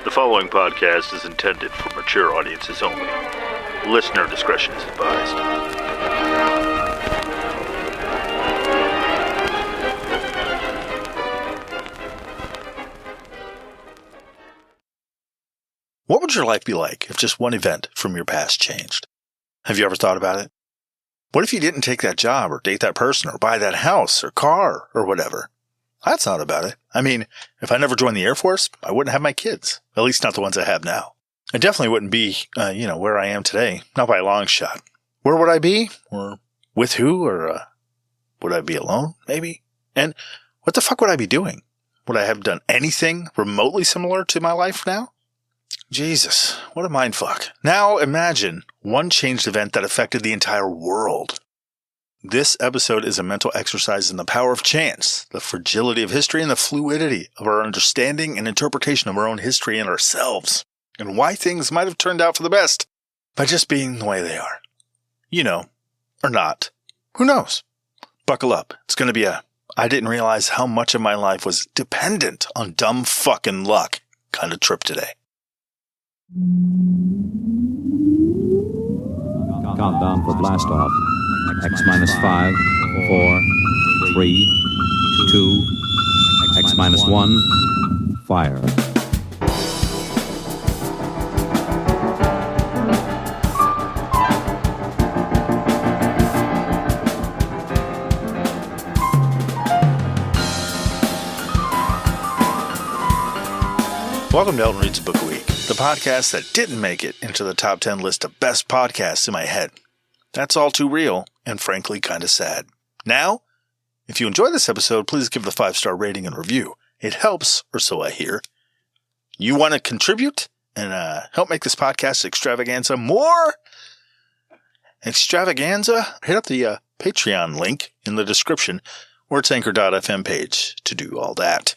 The following podcast is intended for mature audiences only. Listener discretion is advised. What would your life be like if just one event from your past changed? Have you ever thought about it? What if you didn't take that job or date that person or buy that house or car or whatever? I thought about it. I mean, if I never joined the Air Force, I wouldn't have my kids. At least not the ones I have now. I definitely wouldn't be, where I am today. Not by a long shot. Where would I be? Or with who? Or would I be alone? Maybe. And what the fuck would I be doing? Would I have done anything remotely similar to my life now? Jesus, what a mindfuck. Now imagine one changed event that affected the entire world. This episode is a mental exercise in the power of chance, the fragility of history, and the fluidity of our understanding and interpretation of our own history and ourselves, and why things might have turned out for the best by just being the way they are. You know, or not. Who knows? Buckle up. It's going to be I didn't realize how much of my life was dependent on dumb fucking luck kind of trip today. Countdown for blast off. X-5, 4, 3, 2, X-1, fire. Welcome to Elton Reads a Book a Week, the podcast that didn't make it into the top 10 list of best podcasts in my head. That's all too real, and frankly kind of sad. Now, if you enjoy this episode, please give it a 5-star rating and review. It helps, or so I hear. You want to contribute and help make this podcast extravaganza more extravaganza? Hit up the Patreon link in the description or its anchor.fm page to do all that.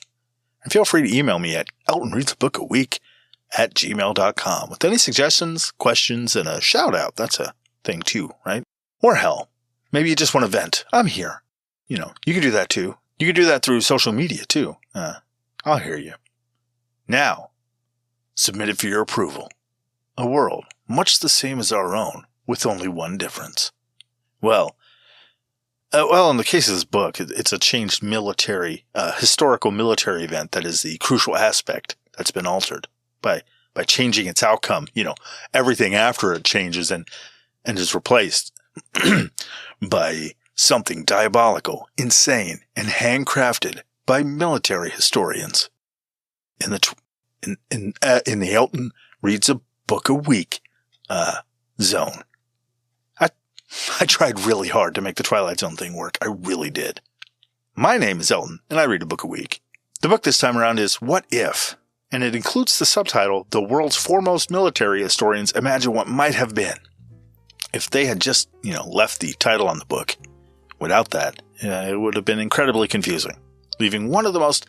And feel free to email me at eltonreadsabookaweek@gmail.com with any suggestions, questions, and a shout out. That's a thing too, right? Or hell, maybe you just want to vent. I'm here. You can do that too. You can do that through social media too. I'll hear you. Now, submit it for your approval. A world much the same as our own, with only one difference. Well, in the case of this book, it's a changed historical military event that is the crucial aspect that's been altered by changing its outcome. Everything after it changes and is replaced by something diabolical, insane, and handcrafted by military historians. In the Elton Reads a Book a Week zone. I tried really hard to make the Twilight Zone thing work. I really did. My name is Elton, and I read a book a week. The book this time around is What If? And it includes the subtitle, The World's Foremost Military Historians Imagine What Might Have Been. If they had just, left the title on the book, without that, it would have been incredibly confusing, leaving one of the most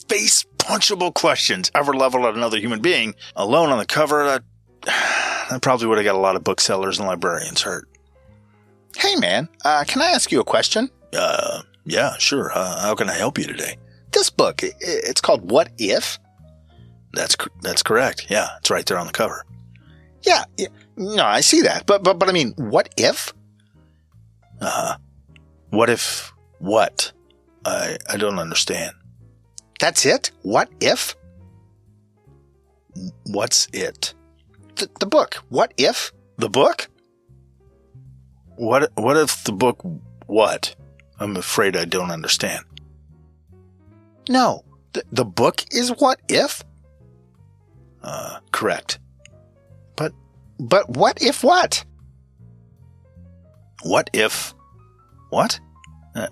face-punchable questions ever leveled at another human being alone on the cover. That probably would have got a lot of booksellers and librarians hurt. Hey man, can I ask you a question? Yeah, sure. How can I help you today? This book, it's called What If? That's correct. Yeah, it's right there on the cover. Yeah, no, I see that. But I mean, what if? What if what? I don't understand. That's it? What if? What's it? The book. What if? The book? What if the book what? I'm afraid I don't understand. No, the book is What If? Correct. But what if what? What if what?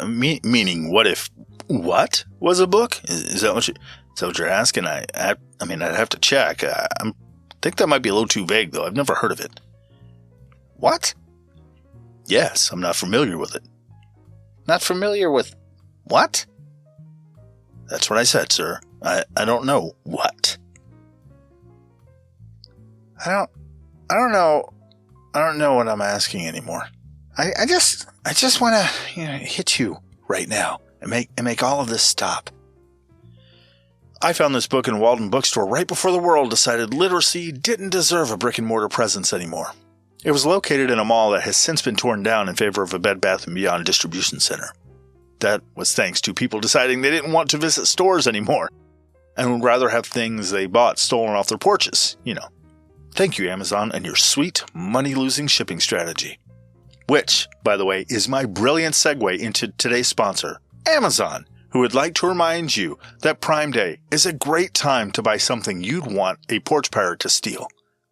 Meaning what if what was a book? Is that what you're asking? I'd have to check. I think that might be a little too vague though. I've never heard of it. What? Yes, I'm not familiar with it. Not familiar with what? That's what I said, sir. I don't know what. I don't know what I'm asking anymore. I just want to hit you right now and make all of this stop. I found this book in a Walden bookstore right before the world decided literacy didn't deserve a brick-and-mortar presence anymore. It was located in a mall that has since been torn down in favor of a Bed Bath & Beyond distribution center. That was thanks to people deciding they didn't want to visit stores anymore and would rather have things they bought stolen off their porches, Thank you, Amazon, and your sweet, money-losing shipping strategy. Which, by the way, is my brilliant segue into today's sponsor, Amazon, who would like to remind you that Prime Day is a great time to buy something you'd want a porch pirate to steal,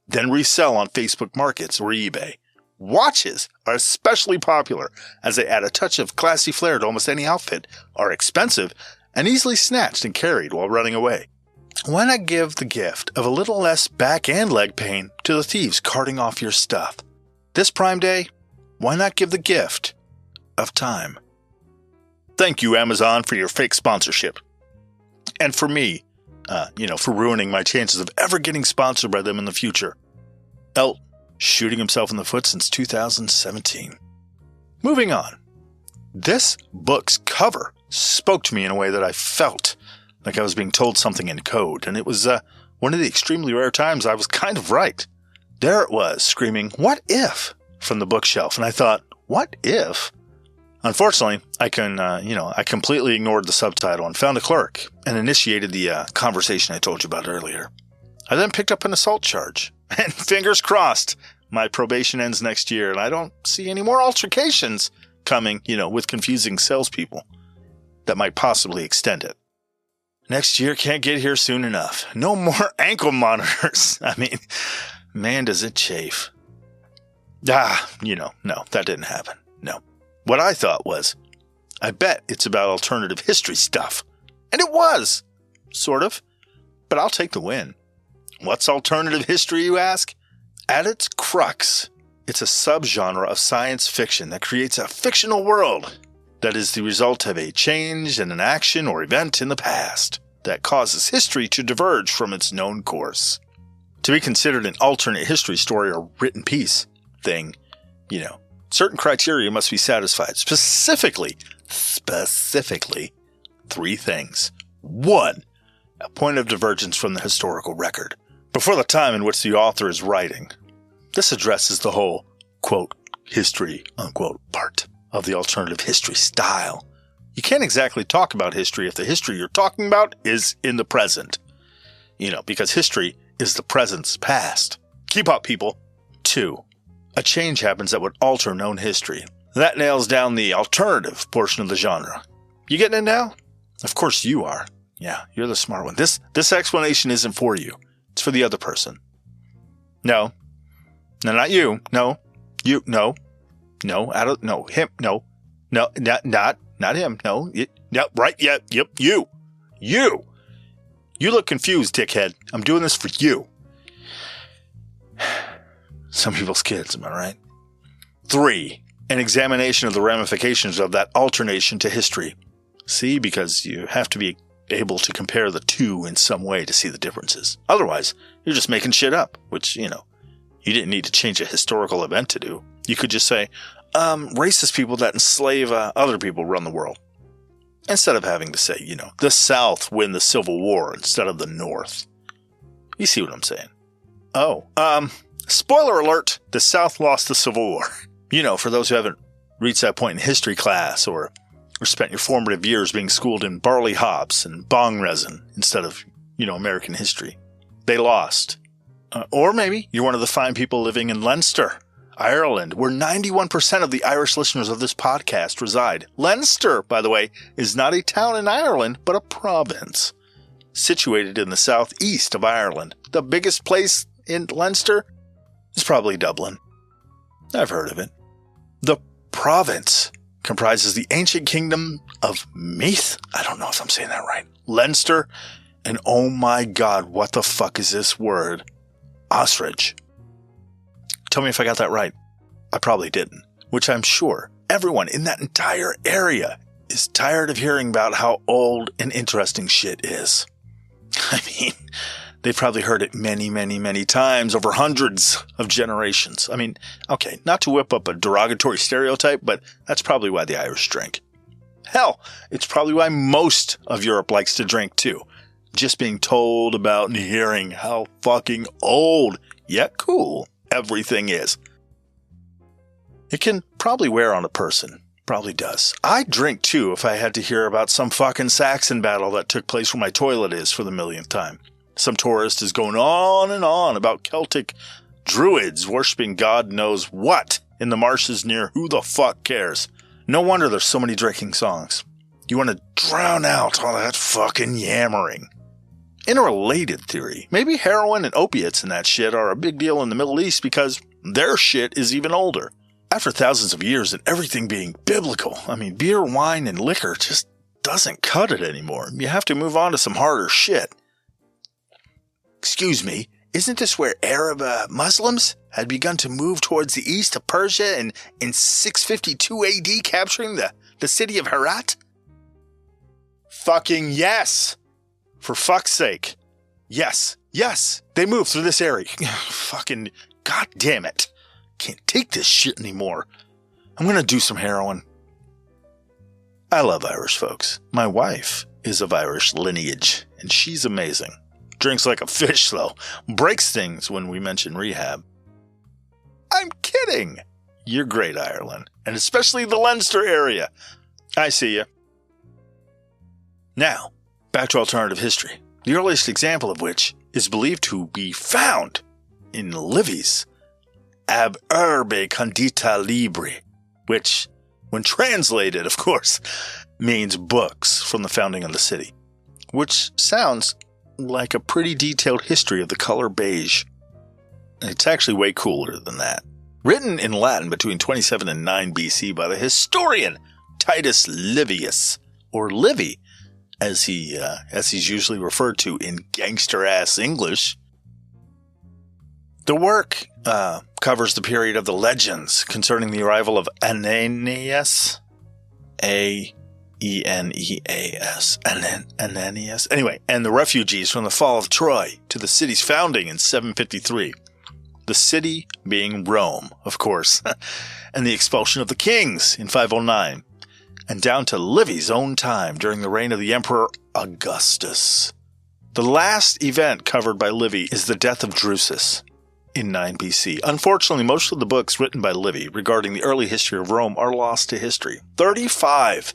then resell on Facebook Markets or eBay. Watches are especially popular as they add a touch of classy flair to almost any outfit, are expensive, and easily snatched and carried while running away. Why not give the gift of a little less back and leg pain to the thieves carting off your stuff? This Prime Day, why not give the gift of time? Thank you, Amazon, for your fake sponsorship. And for me, for ruining my chances of ever getting sponsored by them in the future. Elton, shooting himself in the foot since 2017. Moving on. This book's cover spoke to me in a way that I felt like I was being told something in code, and it was one of the extremely rare times I was kind of right. There it was, screaming, "What if?" from the bookshelf, and I thought, what if? Unfortunately, I completely ignored the subtitle and found a clerk and initiated the conversation I told you about earlier. I then picked up an assault charge, and fingers crossed, my probation ends next year, and I don't see any more altercations coming, with confusing salespeople that might possibly extend it. Next year can't get here soon enough. No more ankle monitors. I mean, man, does it chafe. No, that didn't happen. No. What I thought was, I bet it's about alternative history stuff. And it was. Sort of. But I'll take the win. What's alternative history, you ask? At its crux, it's a subgenre of science fiction that creates a fictional world that is the result of a change in an action or event in the past that causes history to diverge from its known course. To be considered an alternate history story or written piece thing, certain criteria must be satisfied. Specifically, 3 things. 1, a point of divergence from the historical record, before the time in which the author is writing. This addresses the whole, quote, history, unquote, part of the alternative history style. You can't exactly talk about history if the history you're talking about is in the present. Because history is the present's past. Keep up, people. 2, a change happens that would alter known history. That nails down the alternative portion of the genre. You getting it now? Of course you are. Yeah, you're the smart one. This explanation isn't for you. It's for the other person. No, not you. No, you. No, him. No, not him. No, right. Yeah, yep. You. You look confused, dickhead. I'm doing this for you. Some people's kids, am I right? 3, an examination of the ramifications of that alternation to history. See, because you have to be able to compare the two in some way to see the differences. Otherwise, you're just making shit up, which, you didn't need to change a historical event to do. You could just say, racist people that enslave other people run the world. Instead of having to say, the South win the Civil War instead of the North. You see what I'm saying? Oh, spoiler alert, the South lost the Civil War. For those who haven't reached that point in history class or spent your formative years being schooled in barley hops and bong resin instead of, American history. They lost. Or maybe you're one of the fine people living in Leinster, Ireland, where 91% of the Irish listeners of this podcast reside. Leinster, by the way, is not a town in Ireland, but a province situated in the southeast of Ireland. The biggest place in Leinster is probably Dublin. I've heard of it. The province comprises the ancient kingdom of Meath. I don't know if I'm saying that right. Leinster, and oh my god, what the fuck is this word? Ostrich. Tell me if I got that right. I probably didn't. Which I'm sure everyone in that entire area is tired of hearing about how old and interesting shit is. I mean, they've probably heard it many, many, many times over hundreds of generations. I mean, okay, not to whip up a derogatory stereotype, but that's probably why the Irish drink. Hell, it's probably why most of Europe likes to drink too. just being told about and hearing how fucking old, yet cool, everything is. It can probably wear on a person. Probably does. I'd drink too if I had to hear about some fucking Saxon battle that took place where my toilet is for the millionth time. Some tourist is going on and on about Celtic druids worshipping God knows what in the marshes near who the fuck cares. No wonder there's so many drinking songs. You want to drown out all that fucking yammering. In a related theory, maybe heroin and opiates and that shit are a big deal in the Middle East because their shit is even older. After thousands of years and everything being biblical, beer, wine, and liquor just doesn't cut it anymore. You have to move on to some harder shit. Excuse me, isn't this where Arab Muslims had begun to move towards the east of Persia in 652 AD, capturing the city of Herat? Fucking yes! For fuck's sake. Yes, they moved through this area. Fucking goddamn it. Can't take this shit anymore. I'm gonna do some heroin. I love Irish folks. My wife is of Irish lineage, and she's amazing. Drinks like a fish, though. Breaks things when we mention rehab. I'm kidding! You're great, Ireland, and especially the Leinster area. I see you. Now, back to alternative history, the earliest example of which is believed to be found in Livy's Ab urbe condita libri, which, when translated, of course, means books from the founding of the city, which sounds like a pretty detailed history of the color beige. It's actually way cooler than that. Written in Latin between 27 and 9 BC by the historian Titus Livius, or Livy, as he's usually referred to in gangster-ass English. The work covers the period of the legends concerning the arrival of Aeneas, A-E-N-E-A-S, Aeneas, anyway, and the refugees from the fall of Troy to the city's founding in 753. The city being Rome, of course, and the expulsion of the kings in 509, and down to Livy's own time during the reign of the Emperor Augustus. The last event covered by Livy is the death of Drusus in 9 BC. Unfortunately, most of the books written by Livy regarding the early history of Rome are lost to history. 35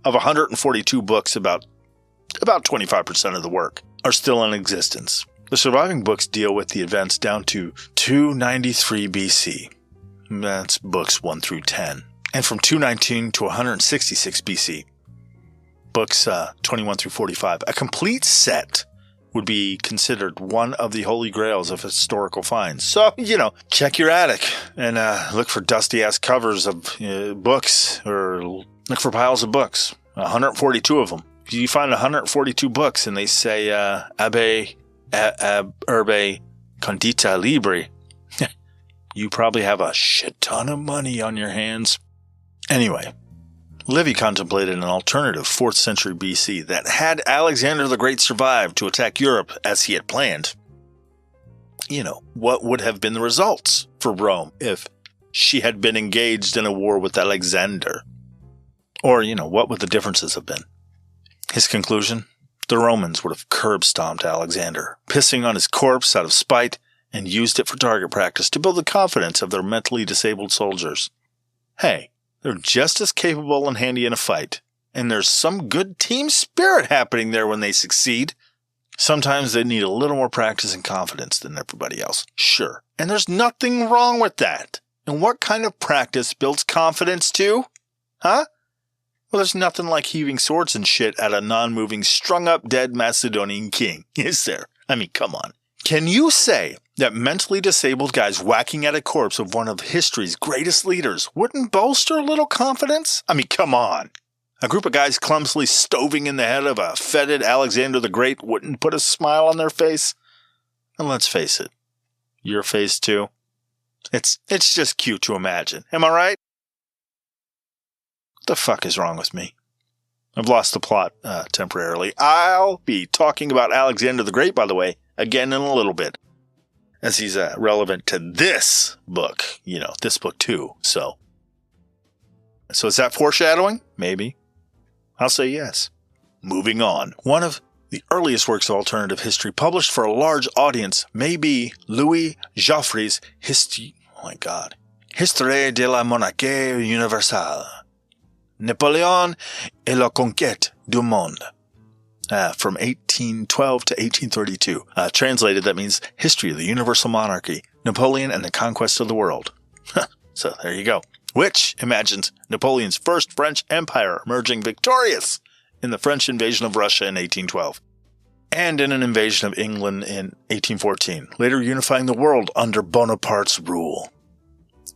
of 142 books, about 25% of the work, are still in existence. The surviving books deal with the events down to 293 BC. That's books 1 through 10. And from 219 to 166 BC, books 21 through 45. A complete set would be considered one of the holy grails of historical finds. So, check your attic and look for dusty-ass covers of books, or look for piles of books. 142 of them. If you find 142 books and they say ab urbe condita libri, you probably have a shit ton of money on your hands. Anyway, Livy contemplated an alternative 4th century BC that had Alexander the Great survive to attack Europe as he had planned. What would have been the results for Rome if she had been engaged in a war with Alexander? Or, what would the differences have been? His conclusion? The Romans would have curb-stomped Alexander, pissing on his corpse out of spite, and used it for target practice to build the confidence of their mentally disabled soldiers. Hey, they're just as capable and handy in a fight, and there's some good team spirit happening there when they succeed. Sometimes they need a little more practice and confidence than everybody else, sure, and there's nothing wrong with that. And what kind of practice builds confidence too? Huh? Well, there's nothing like heaving swords and shit at a non-moving, strung-up dead Macedonian king, is there? Come on. Can you say that mentally disabled guys whacking at a corpse of one of history's greatest leaders wouldn't bolster a little confidence? Come on. A group of guys clumsily stoving in the head of a feted Alexander the Great wouldn't put a smile on their face? And let's face it, your face too. It's just cute to imagine. Am I right? What the fuck is wrong with me? I've lost the plot temporarily. I'll be talking about Alexander the Great, by the way, again in a little bit, as he's relevant to this book, this book too. So is that foreshadowing? Maybe. I'll say yes. Moving on. One of The earliest works of alternative history published for a large audience may be Louis Joffre's Histoire de la Monarchie Universelle, Napoleon et la Conquête du Monde, from 1812 to 1832. Translated, that means History of the Universal Monarchy, Napoleon and the Conquest of the World. So there you go. Which imagines Napoleon's first French Empire emerging victorious in the French invasion of Russia in 1812, and in an invasion of England in 1814, later unifying the world under Bonaparte's rule.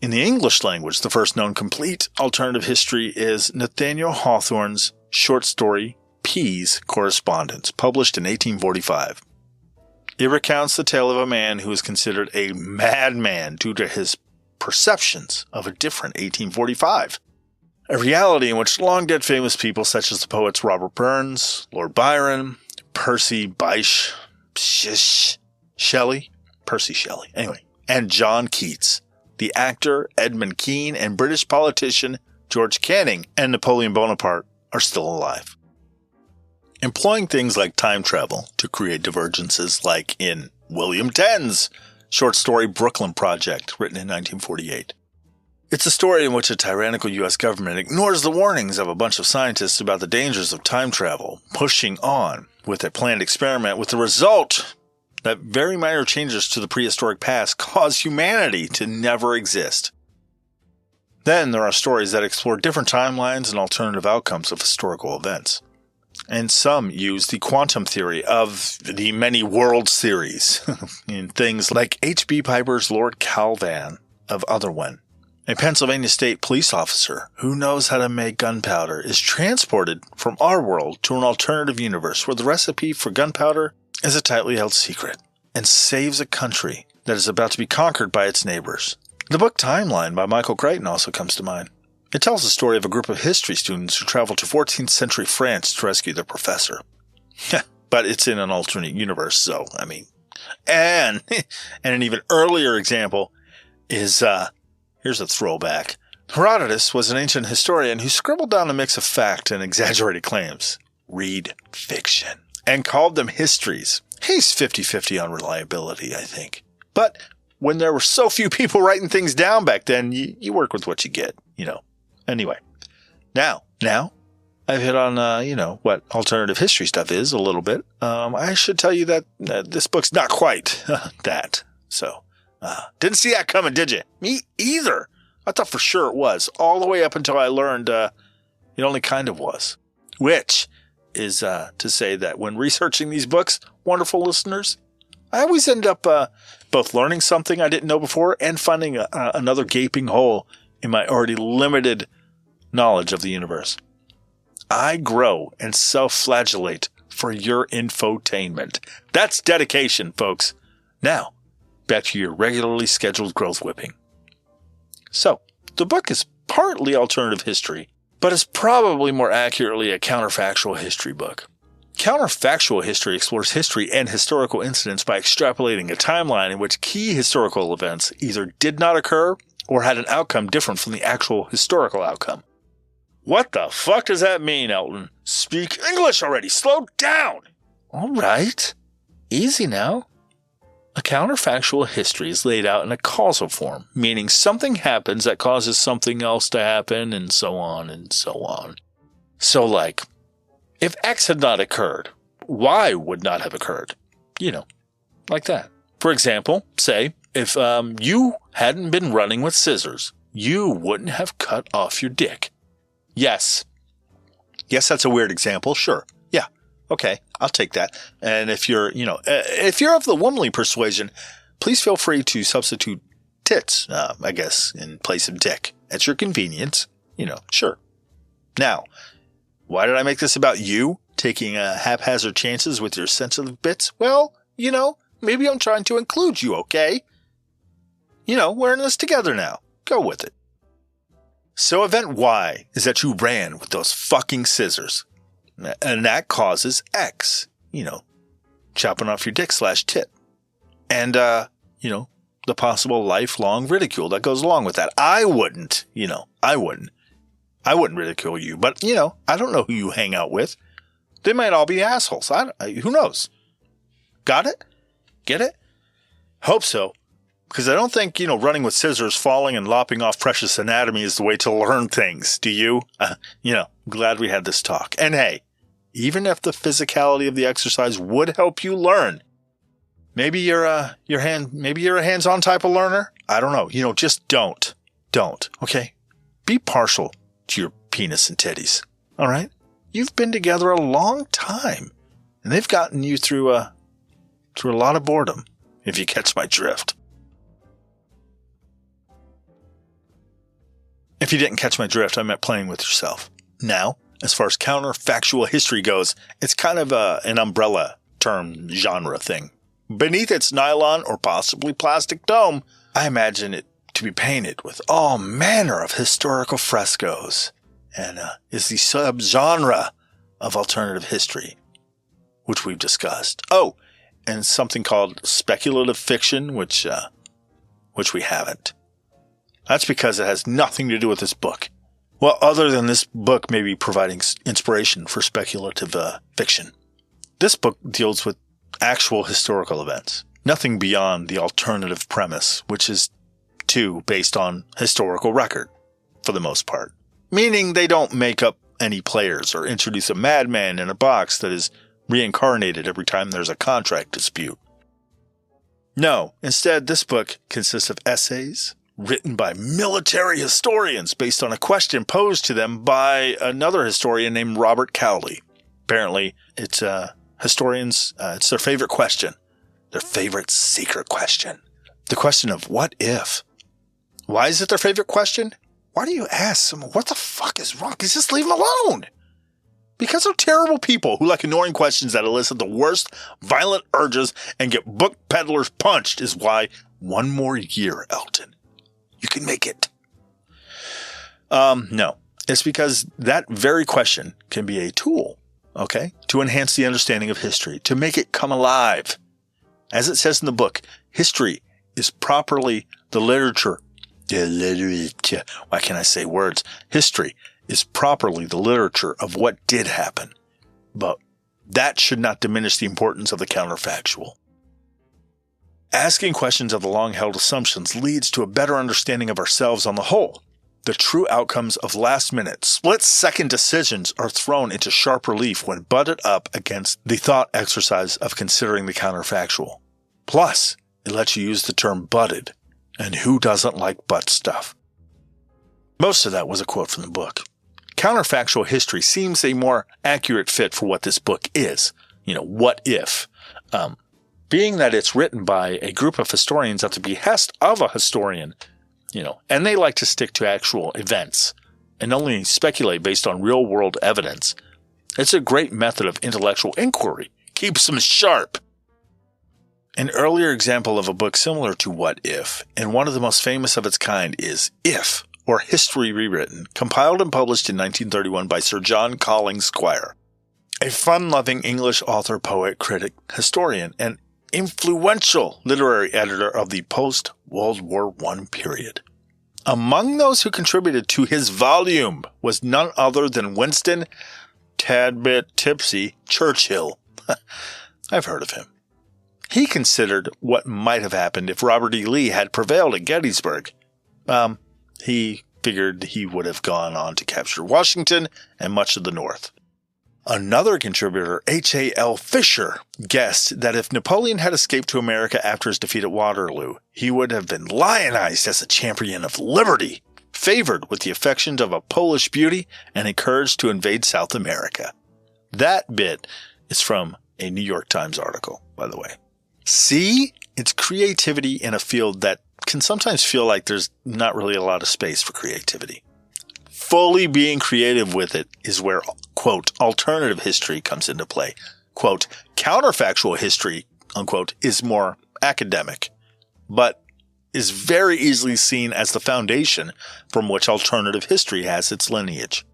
In the English language, the first known complete alternative history is Nathaniel Hawthorne's short story, Pea's Correspondence, published in 1845. It recounts the tale of a man who is considered a madman due to his perceptions of a different 1845. A reality in which long-dead famous people such as the poets Robert Burns, Lord Byron, Percy Shelley, and John Keats, the actor Edmund Kean, and British politician George Canning and Napoleon Bonaparte are still alive. Employing things like time travel to create divergences, like in William Tenn's short story Brooklyn Project, written in 1948. It's a story in which a tyrannical U.S. government ignores the warnings of a bunch of scientists about the dangers of time travel, pushing on with a planned experiment, with the result that very minor changes to the prehistoric past cause humanity to never exist. Then there are stories that explore different timelines and alternative outcomes of historical events. And some use the quantum theory of the many worlds theories in things like H.B. Piper's Lord Calvan of Otherwhen. A Pennsylvania state police officer who knows how to make gunpowder is transported from our world to an alternative universe where the recipe for gunpowder is a tightly held secret, and saves a country that is about to be conquered by its neighbors. The book Timeline by Michael Crichton also comes to mind. It tells the story of a group of history students who travel to 14th century France to rescue their professor. But it's in an alternate universe, so, And an even earlier example is, here's a throwback. Herodotus was an ancient historian who scribbled down a mix of fact and exaggerated claims. Read fiction. And called them histories. He's 50-50 on reliability, I think. But when there were so few people writing things down back then, you work with what you get, Anyway, now I've hit on, what alternative history stuff is a little bit. I should tell you that this book's not quite that. So, didn't see that coming, did you? Me either. I thought for sure it was, all the way up until I learned it only kind of was. Which is to say that when researching these books, wonderful listeners, I always end up both learning something I didn't know before and finding another gaping hole in my already limited knowledge of the universe. I grow and self-flagellate for your infotainment. That's dedication, folks. Now, back to your regularly scheduled growth whipping. So, the book is partly alternative history, but is probably more accurately a counterfactual history book. Counterfactual history explores history and historical incidents by extrapolating a timeline in which key historical events either did not occur or had an outcome different from the actual historical outcome. What the fuck does that mean, Elton? Speak English already! Slow down! All right. Easy now. A counterfactual history is laid out in a causal form, meaning something happens that causes something else to happen, and so on and so on. So, like, if X had not occurred, Y would not have occurred. Like that. For example, say, if you hadn't been running with scissors, you wouldn't have cut off your dick. Yes. Yes, that's a weird example. Sure. Yeah. Okay. I'll take that. And if you're, if you're of the womanly persuasion, please feel free to substitute tits, I guess, in place of dick. At your convenience. Sure. Now, why did I make this about you taking haphazard chances with your sensitive bits? Well, maybe I'm trying to include you, okay? We're in this together now. Go with it. So event Y is that you ran with those fucking scissors. And that causes X, chopping off your dick /tit. And, the possible lifelong ridicule that goes along with that. I wouldn't ridicule you, but, I don't know who you hang out with. They might all be assholes. Who knows? Got it? Get it? Hope so. Because I don't think, running with scissors, falling and lopping off precious anatomy is the way to learn things. Do you? Glad we had this talk. And hey, even if the physicality of the exercise would help you learn, maybe you're a hands-on type of learner. I don't know. Just don't. Don't. Okay? Be partial to your penis and titties. All right? You've been together a long time, and they've gotten you through a lot of boredom, if you catch my drift. If you didn't catch my drift, I meant playing with yourself. Now, as far as counterfactual history goes, it's kind of an umbrella term genre thing. Beneath its nylon or possibly plastic dome, I imagine it to be painted with all manner of historical frescoes, and is the subgenre of alternative history, which we've discussed. Oh, and something called speculative fiction, which we haven't. That's because it has nothing to do with this book. Well, other than this book maybe providing inspiration for speculative fiction. This book deals with actual historical events. Nothing beyond the alternative premise, which is, too, based on historical record, for the most part. Meaning they don't make up any players or introduce a madman in a box that is reincarnated every time there's a contract dispute. No, instead, this book consists of essays written by military historians based on a question posed to them by another historian named Robert Cowley. Apparently, it's historians, it's their favorite question. Their favorite secret question. The question of what if. Why is it their favorite question? Why do you ask someone, what the fuck is wrong? Just leave them alone. Because they're terrible people who like annoying questions that elicit the worst violent urges and get book peddlers punched is why one more year, Elton. You can make it. No. It's because that very question can be a tool, okay, to enhance the understanding of history, to make it come alive. As it says in the book, history is properly the literature. Why can't I say words? History is properly the literature of what did happen. But that should not diminish the importance of the counterfactual. Asking questions of the long-held assumptions leads to a better understanding of ourselves on the whole. The true outcomes of last-minute, split-second decisions are thrown into sharp relief when butted up against the thought exercise of considering the counterfactual. Plus, it lets you use the term butted, and who doesn't like butt stuff? Most of that was a quote from the book. Counterfactual history seems a more accurate fit for what this book is. What if? Being that it's written by a group of historians at the behest of a historian, and they like to stick to actual events and only speculate based on real-world evidence, it's a great method of intellectual inquiry. Keeps them sharp. An earlier example of a book similar to What If, and one of the most famous of its kind, is If, or History Rewritten, compiled and published in 1931 by Sir John Colling Squire, a fun-loving English author, poet, critic, historian, and influential literary editor of the post-World War I period. Among those who contributed to his volume was none other than Winston Tadbit Tipsy Churchill. I've heard of him. He considered what might have happened if Robert E. Lee had prevailed at Gettysburg. He figured he would have gone on to capture Washington and much of the North. Another contributor, H.A.L. Fischer, guessed that if Napoleon had escaped to America after his defeat at Waterloo, he would have been lionized as a champion of liberty, favored with the affections of a Polish beauty, and encouraged to invade South America. That bit is from a New York Times article, by the way. See? It's creativity in a field that can sometimes feel like there's not really a lot of space for creativity. Fully being creative with it is where, quote, alternative history comes into play. Quote, counterfactual history, unquote, is more academic, but is very easily seen as the foundation from which alternative history has its lineage.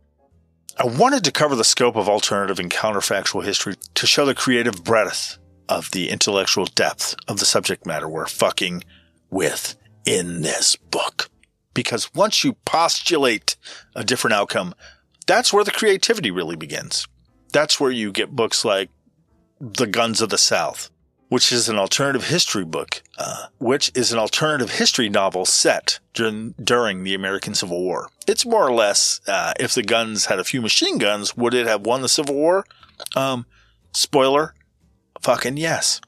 I wanted to cover the scope of alternative and counterfactual history to show the creative breadth of the intellectual depth of the subject matter we're fucking with in this book. Because once you postulate a different outcome, that's where the creativity really begins. That's where you get books like The Guns of the South, which is an alternative history book, which is an alternative history novel set during the American Civil War. It's more or less, if the guns had a few machine guns, would it have won the Civil War? Spoiler, fucking yes.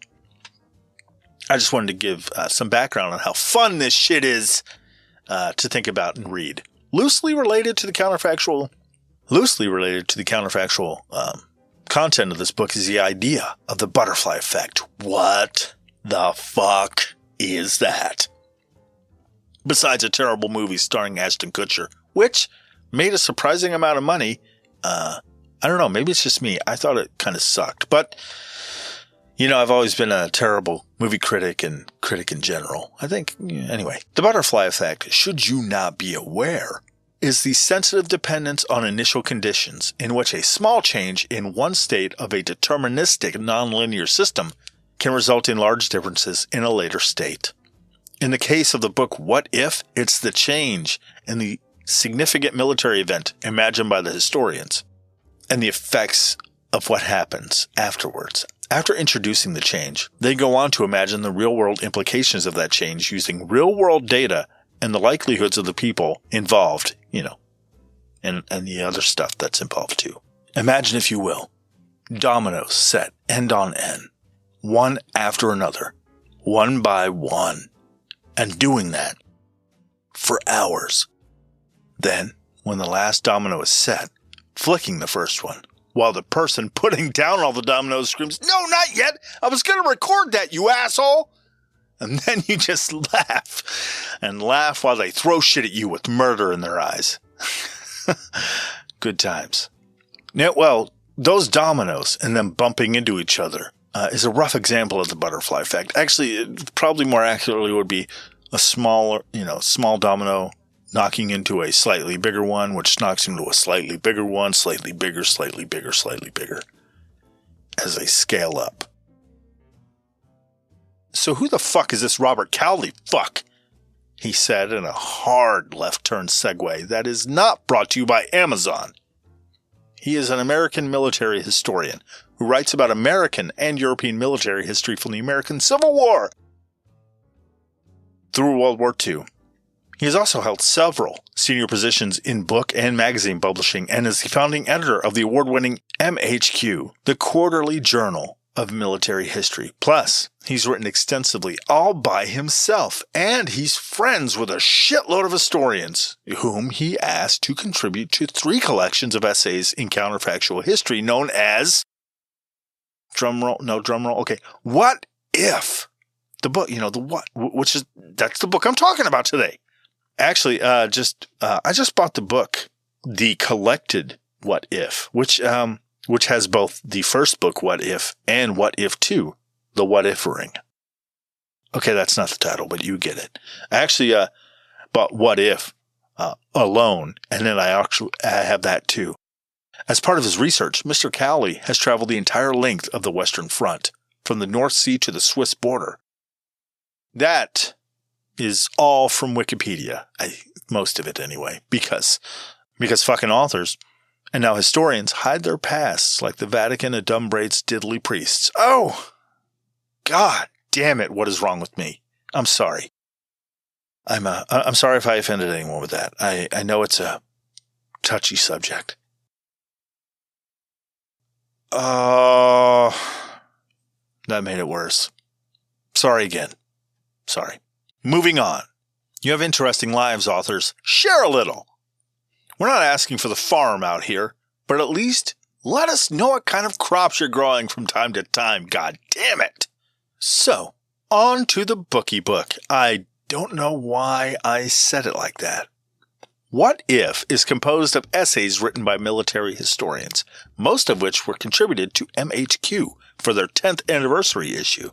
I just wanted to give some background on how fun this shit is to think about and read. Loosely related to the counterfactual content of this book is the idea of the butterfly effect. What the fuck is that? Besides a terrible movie starring Ashton Kutcher, which made a surprising amount of money. I don't know, maybe it's just me. I thought it kind of sucked. But, I've always been a terrible movie critic and critic in general. I think, anyway. The butterfly effect, should you not be aware, is the sensitive dependence on initial conditions in which a small change in one state of a deterministic nonlinear system can result in large differences in a later state. In the case of the book What If, it's the change in the significant military event imagined by the historians and the effects of what happens afterwards. After introducing the change, they go on to imagine the real-world implications of that change using real-world data and the likelihoods of the people involved, and the other stuff that's involved too. Imagine, if you will, dominoes set end on end, one after another, one by one, and doing that for hours. Then, when the last domino is set, flicking the first one, while the person putting down all the dominoes screams, "No, not yet! I was going to record that, you asshole!" And then you just laugh, and laugh while they throw shit at you with murder in their eyes. Good times. Now, well, those dominoes and them bumping into each other is a rough example of the butterfly effect. Actually, it probably more accurately would be a small domino knocking into a slightly bigger one, which knocks into a slightly bigger one, slightly bigger, slightly bigger, slightly bigger, as they scale up. "So who the fuck is this Robert Cowley fuck?" he said in a hard left-turn segue that is not brought to you by Amazon. He is an American military historian who writes about American and European military history from the American Civil War through World War II. He has also held several senior positions in book and magazine publishing and is the founding editor of the award-winning MHQ, the quarterly journal of military history. Plus, he's written extensively all by himself, and he's friends with a shitload of historians, whom he asked to contribute to 3 collections of essays in counterfactual history known as... drumroll, okay. What If? The book, that's the book I'm talking about today. Actually, I just bought the book, The Collected What If, which has both the first book, What If, and What If 2, The What If Ring. Okay, that's not the title, but you get it. I actually bought What If alone, and then I have that too. As part of his research, Mr. Cowley has traveled the entire length of the Western Front, from the North Sea to the Swiss border. That is all from Wikipedia. Most of it anyway, because fucking authors and now historians hide their pasts like the Vatican adumbrates diddly priests. Oh, God damn it! What is wrong with me? I'm sorry. I'm sorry if I offended anyone with that. I know it's a touchy subject. Oh, that made it worse. Sorry again. Sorry. Moving on. You have interesting lives, authors. Share a little. We're not asking for the farm out here, but at least let us know what kind of crops you're growing from time to time. God damn it. So, on to the bookie book. I don't know why I said it like that. What If is composed of essays written by military historians, most of which were contributed to MHQ for their 10th anniversary issue.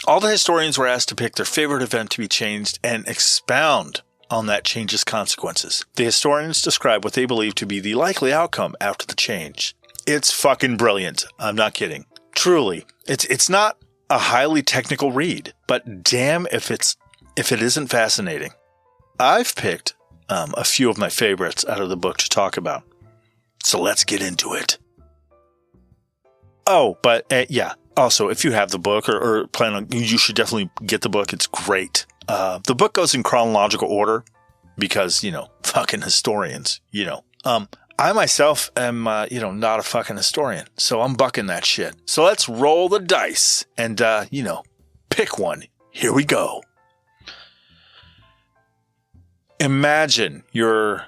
All the historians were asked to pick their favorite event to be changed and expound on that change's consequences. The historians describe what they believe to be the likely outcome after the change. It's fucking brilliant. I'm not kidding. Truly, it's not a highly technical read, but damn if it isn't fascinating. I've picked a few of my favorites out of the book to talk about. So let's get into it. Oh, but yeah. Also, if you have the book or plan on, you should definitely get the book. It's great. The book goes in chronological order because, fucking historians, I myself am, not a fucking historian. So I'm bucking that shit. So let's roll the dice and, pick one. Here we go. Imagine a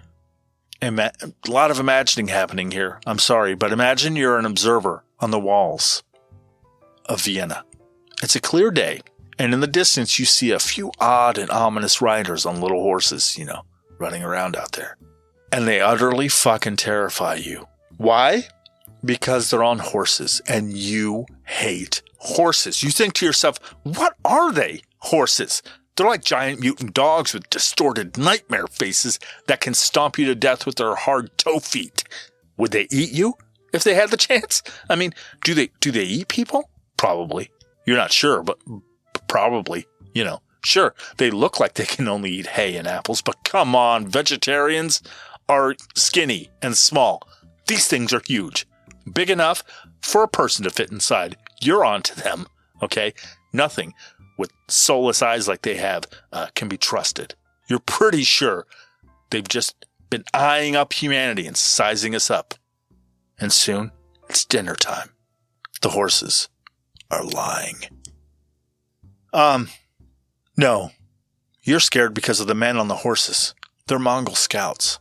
lot of imagining happening here. I'm sorry, but imagine you're an observer on the walls of Vienna. It's a clear day, and in the distance you see a few odd and ominous riders on little horses, running around out there. And they utterly fucking terrify you. Why? Because they're on horses, and you hate horses. You think to yourself, what are they? Horses. They're like giant mutant dogs with distorted nightmare faces that can stomp you to death with their hard toe feet. Would they eat you if they had the chance? I mean, do they eat people? Probably. You're not sure, but probably. Sure, they look like they can only eat hay and apples, but come on, vegetarians are skinny and small. These things are huge. Big enough for a person to fit inside. You're onto them, okay? Nothing with soulless eyes like they have can be trusted. You're pretty sure they've just been eyeing up humanity and sizing us up. And soon, it's dinner time. The horses are lying. No. You're scared because of the men on the horses. They're Mongol scouts.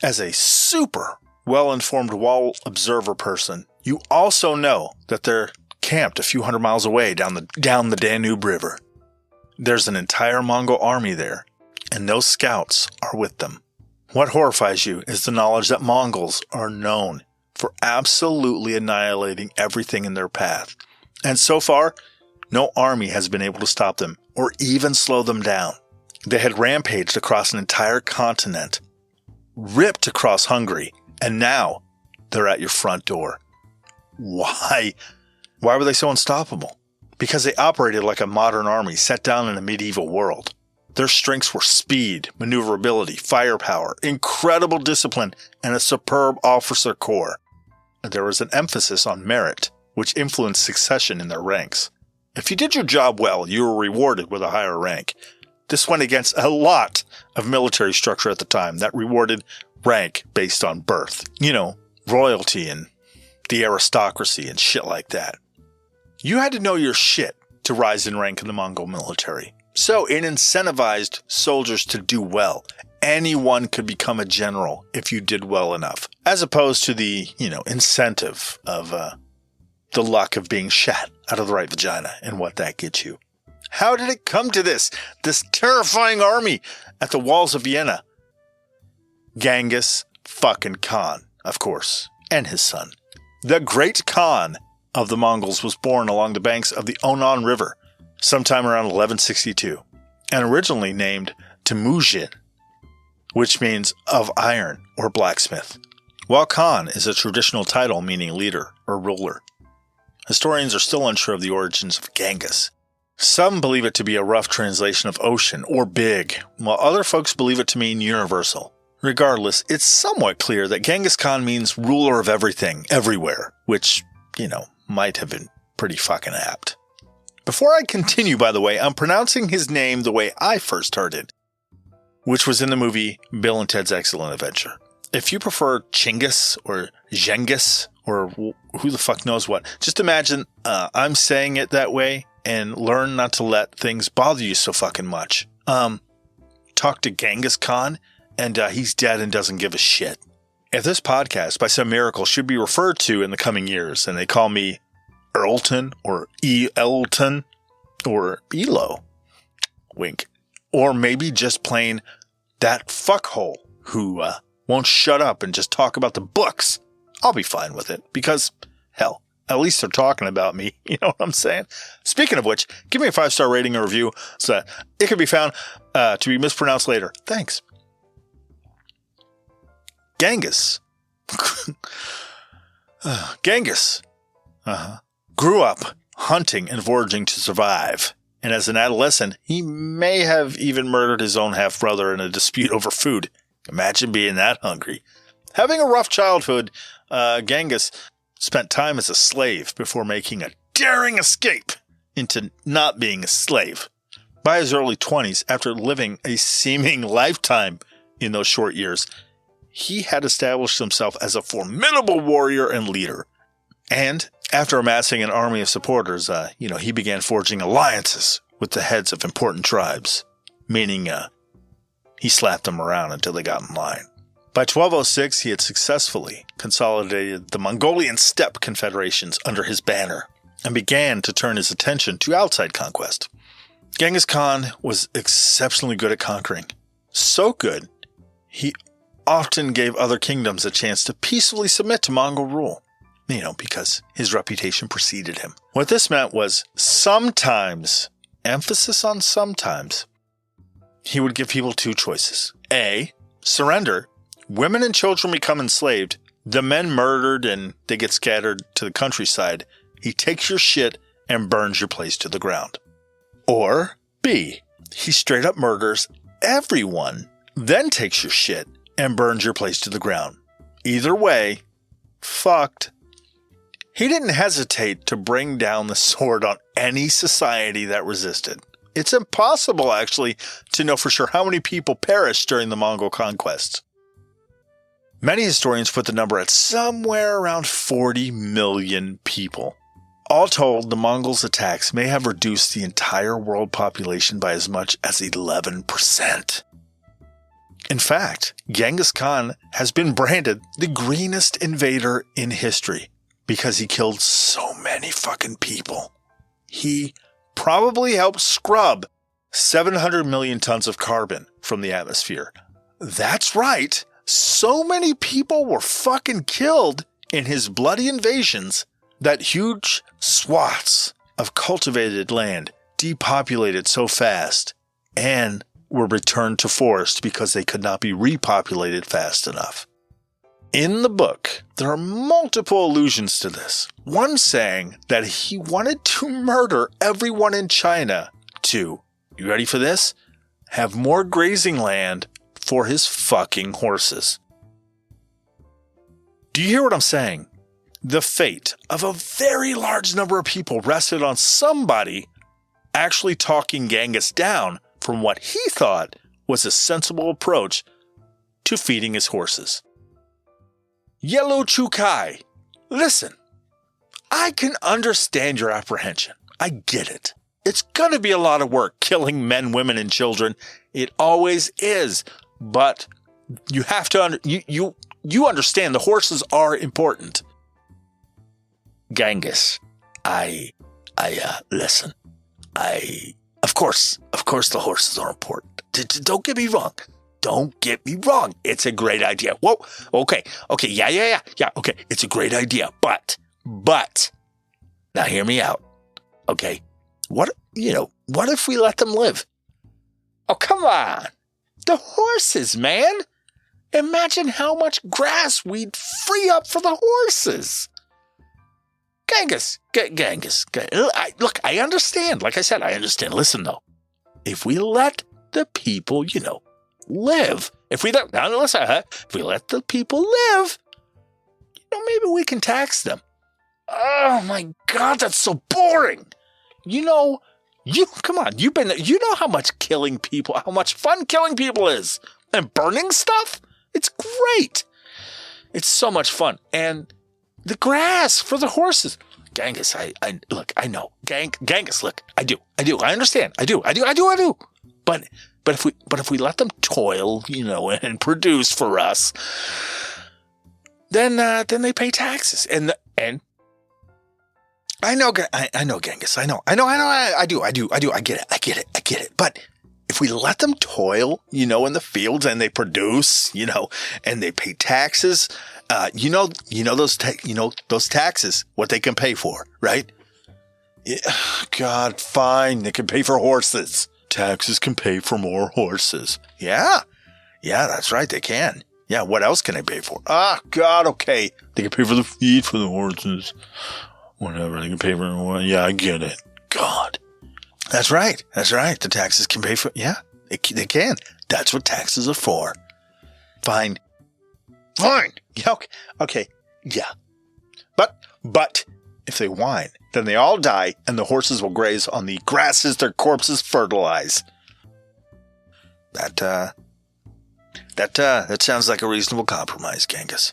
As a super well-informed wall observer person, you also know that they're camped a few hundred miles away down the Danube River. There's an entire Mongol army there, and those scouts are with them. What horrifies you is the knowledge that Mongols are known for absolutely annihilating everything in their path. And so far, no army has been able to stop them or even slow them down. They had rampaged across an entire continent, ripped across Hungary, and now they're at your front door. Why? Why were they so unstoppable? Because they operated like a modern army set down in a medieval world. Their strengths were speed, maneuverability, firepower, incredible discipline, and a superb officer corps. There was an emphasis on merit, which influenced succession in their ranks. If you did your job well, you were rewarded with a higher rank. This went against a lot of military structure at the time that rewarded rank based on birth. Royalty and the aristocracy and shit like that. You had to know your shit to rise in rank in the Mongol military. So it incentivized soldiers to do well. Anyone could become a general if you did well enough, as opposed to the, incentive of the luck of being shot out of the right vagina and what that gets you. How did it come to this terrifying army at the walls of Vienna? Genghis fucking Khan, of course, and his son. The great Khan of the Mongols was born along the banks of the Onon River sometime around 1162 and originally named Temujin, which means of iron or blacksmith, while Khan is a traditional title meaning leader or ruler. Historians are still unsure of the origins of Genghis. Some believe it to be a rough translation of ocean or big, while other folks believe it to mean universal. Regardless, it's somewhat clear that Genghis Khan means ruler of everything, everywhere, which, might have been pretty fucking apt. Before I continue, by the way, I'm pronouncing his name the way I first heard it, which was in the movie Bill and Ted's Excellent Adventure. If you prefer Chinggis or Genghis or who the fuck knows what, just imagine I'm saying it that way and learn not to let things bother you so fucking much. Talk to Genghis Khan and he's dead and doesn't give a shit. If this podcast, by some miracle, should be referred to in the coming years and they call me Elton or Elton or Elo, wink, or maybe just plain that fuckhole who won't shut up and just talk about the books, I'll be fine with it because, hell, at least they're talking about me. You know what I'm saying? Speaking of which, give me a 5-star rating and review so that it can be found to be mispronounced later. Thanks. Genghis. Genghis grew up hunting and foraging to survive. And as an adolescent, he may have even murdered his own half-brother in a dispute over food. Imagine being that hungry. Having a rough childhood, Genghis spent time as a slave before making a daring escape into not being a slave. By his early 20s, after living a seeming lifetime in those short years, he had established himself as a formidable warrior and leader. And after amassing an army of supporters, he began forging alliances with the heads of important tribes, meaning he slapped them around until they got in line. By 1206, he had successfully consolidated the Mongolian steppe confederations under his banner and began to turn his attention to outside conquest. Genghis Khan was exceptionally good at conquering. So good, he often gave other kingdoms a chance to peacefully submit to Mongol rule, because his reputation preceded him. What this meant was sometimes, emphasis on sometimes, he would give people two choices. A, surrender. Women and children become enslaved. The men murdered and they get scattered to the countryside. He takes your shit and burns your place to the ground. Or B, he straight up murders everyone, then takes your shit and burns your place to the ground. Either way, fucked. He didn't hesitate to bring down the sword on any society that resisted. It's impossible, actually, to know for sure how many people perished during the Mongol conquests. Many historians put the number at somewhere around 40 million people. All told, the Mongols' attacks may have reduced the entire world population by as much as 11%. In fact, Genghis Khan has been branded the greenest invader in history because he killed so many fucking people. He probably helped scrub 700 million tons of carbon from the atmosphere. That's right. So many people were fucking killed in his bloody invasions that huge swaths of cultivated land depopulated so fast and were returned to forest because they could not be repopulated fast enough. In the book, there are multiple allusions to this. One saying that he wanted to murder everyone in China to, you ready for this? Have more grazing land for his fucking horses. Do you hear what I'm saying? The fate of a very large number of people rested on somebody actually talking Genghis down from what he thought was a sensible approach to feeding his horses. Yellow Chukai, listen, I can understand your apprehension. I get it. It's gonna be a lot of work killing men, women, and children. It always is. But you have to you understand the horses are important. Genghis, listen. Of course the horses are important. Don't get me wrong. Don't get me wrong. It's a great idea. Whoa. Okay. Yeah. Okay. It's a great idea. But now hear me out. Okay. What if we let them live? Oh, come on. The horses, man. Imagine how much grass we'd free up for the horses. Genghis. Look, I understand. Like I said, I understand. Listen, though. If we let the people, live. If we let the people live, maybe we can tax them. Oh, my God, that's so boring. Come on, you've been there. You know how much fun killing people is. And burning stuff? It's great. It's so much fun. And the grass for the horses. Genghis, I know. Genghis, look, I do. I understand. I do. But if we let them toil, and produce for us, then they pay taxes. And I know, Genghis. I know. I do. I get it. But if we let them toil, in the fields and they produce, and they pay taxes, those taxes, what they can pay for, right? God, fine. They can pay for horses. Taxes can pay for more horses. Yeah, that's right. They can. Yeah. What else can they pay for? God. Okay. They can pay for the feed for the horses. Whatever, they can pay for more. Yeah, I get it. God. That's right. The taxes can pay for, yeah, they can. That's what taxes are for. Fine. Yeah, okay. Yeah. But But if they whine, then they all die, and the horses will graze on the grasses their corpses fertilize. That sounds like a reasonable compromise, Genghis.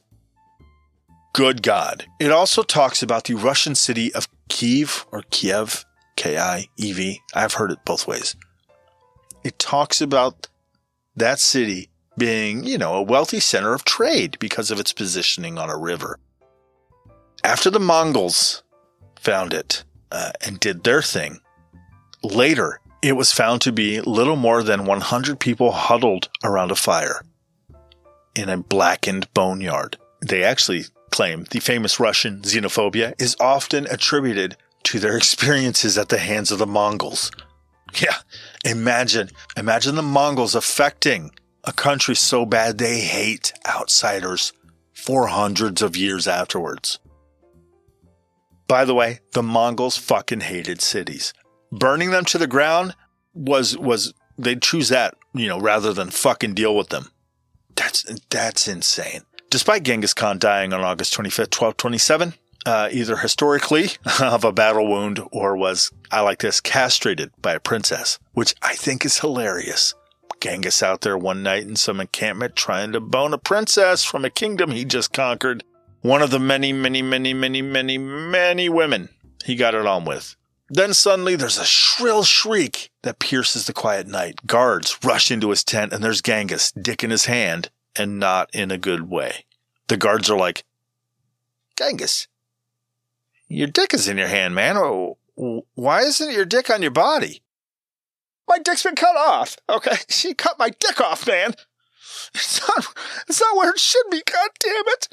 Good God. It also talks about the Russian city of Kiev, or Kiev, K-I-E-V. I've heard it both ways. It talks about that city being, a wealthy center of trade because of its positioning on a river. After the Mongols found it and did their thing, later it was found to be little more than 100 people huddled around a fire in a blackened boneyard. They actually claim the famous Russian xenophobia is often attributed to their experiences at the hands of the Mongols. Yeah, imagine the Mongols affecting a country so bad they hate outsiders for hundreds of years afterwards. By the way, the Mongols fucking hated cities. Burning them to the ground was they'd choose that, rather than fucking deal with them. That's insane. Despite Genghis Khan dying on August 25th, 1227, either historically of a battle wound or was, castrated by a princess, which I think is hilarious. Genghis out there one night in some encampment trying to bone a princess from a kingdom he just conquered. One of the many, many, many, many, many, many women he got it on with. Then suddenly there's a shrill shriek that pierces the quiet night. Guards rush into his tent and there's Genghis, dick in his hand, and not in a good way. The guards are like, Genghis, your dick is in your hand, man. Why isn't your dick on your body? My dick's been cut off. Okay, she cut my dick off, man. It's not where it should be. God damn it.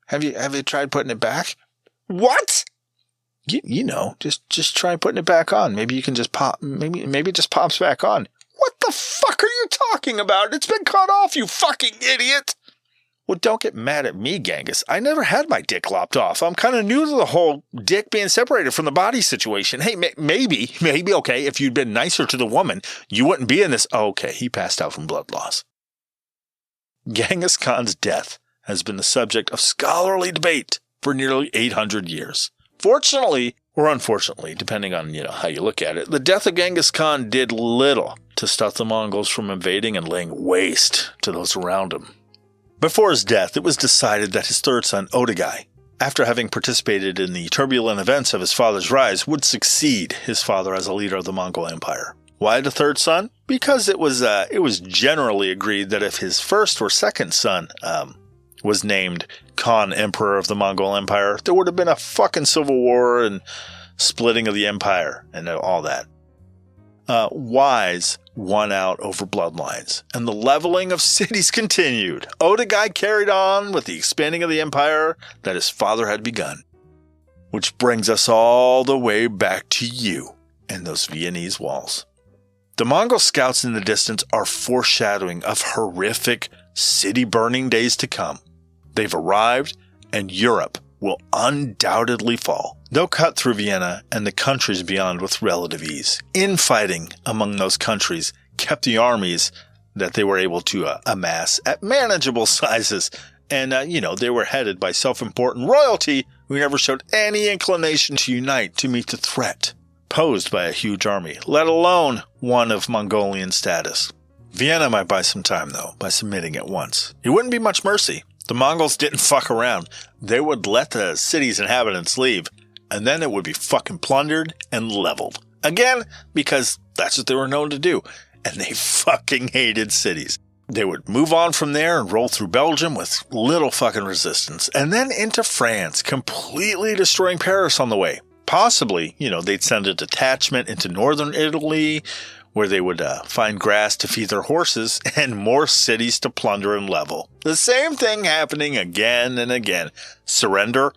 Have you tried putting it back? What? Just try putting it back on. Maybe you can just pop. Maybe it just pops back on. What the fuck are you talking about? It's been cut off, you fucking idiot. Well, don't get mad at me, Genghis. I never had my dick lopped off. I'm kind of new to the whole dick being separated from the body situation. Hey, maybe, okay, if you'd been nicer to the woman, you wouldn't be in this. Okay, he passed out from blood loss. Genghis Khan's death has been the subject of scholarly debate for nearly 800 years. Fortunately, or unfortunately, depending on how you look at it, the death of Genghis Khan did little to stop the Mongols from invading and laying waste to those around him. Before his death, it was decided that his third son, Otagai, after having participated in the turbulent events of his father's rise, would succeed his father as a leader of the Mongol Empire. Why the third son? Because it was generally agreed that if his first or second son was named Khan Emperor of the Mongol Empire, there would have been a fucking civil war and splitting of the empire and all that. Wise won out over bloodlines, and the leveling of cities continued. Otagai carried on with the expanding of the empire that his father had begun. Which brings us all the way back to you and those Viennese walls. The Mongol scouts in the distance are foreshadowing of horrific city-burning days to come. They've arrived, and Europe will undoubtedly fall. They'll cut through Vienna and the countries beyond with relative ease. Infighting among those countries kept the armies that they were able to amass at manageable sizes. And, they were headed by self-important royalty who never showed any inclination to unite to meet the threat posed by a huge army, let alone one of Mongolian status. Vienna might buy some time, though, by submitting at once. It wouldn't be much mercy. The Mongols didn't fuck around. They would let the city's inhabitants leave, and then it would be fucking plundered and leveled. Again, because that's what they were known to do, and they fucking hated cities. They would move on from there and roll through Belgium with little fucking resistance, and then into France, completely destroying Paris on the way. Possibly, they'd send a detachment into northern Italy, where they would find grass to feed their horses and more cities to plunder and level. The same thing happening again and again. Surrender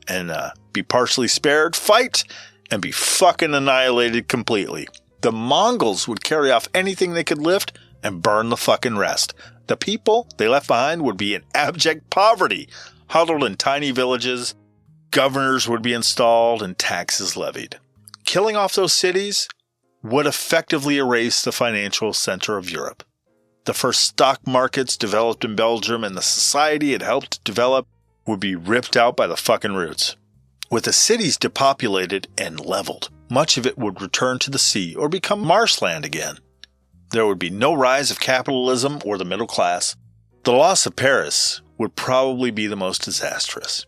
and be partially spared, fight, and be fucking annihilated completely. The Mongols would carry off anything they could lift and burn the fucking rest. The people they left behind would be in abject poverty, huddled in tiny villages. Governors would be installed and taxes levied. Killing off those cities would effectively erase the financial center of Europe. The first stock markets developed in Belgium and the society it helped develop would be ripped out by the fucking roots. With the cities depopulated and leveled, much of it would return to the sea or become marshland again. There would be no rise of capitalism or the middle class. The loss of Paris would probably be the most disastrous.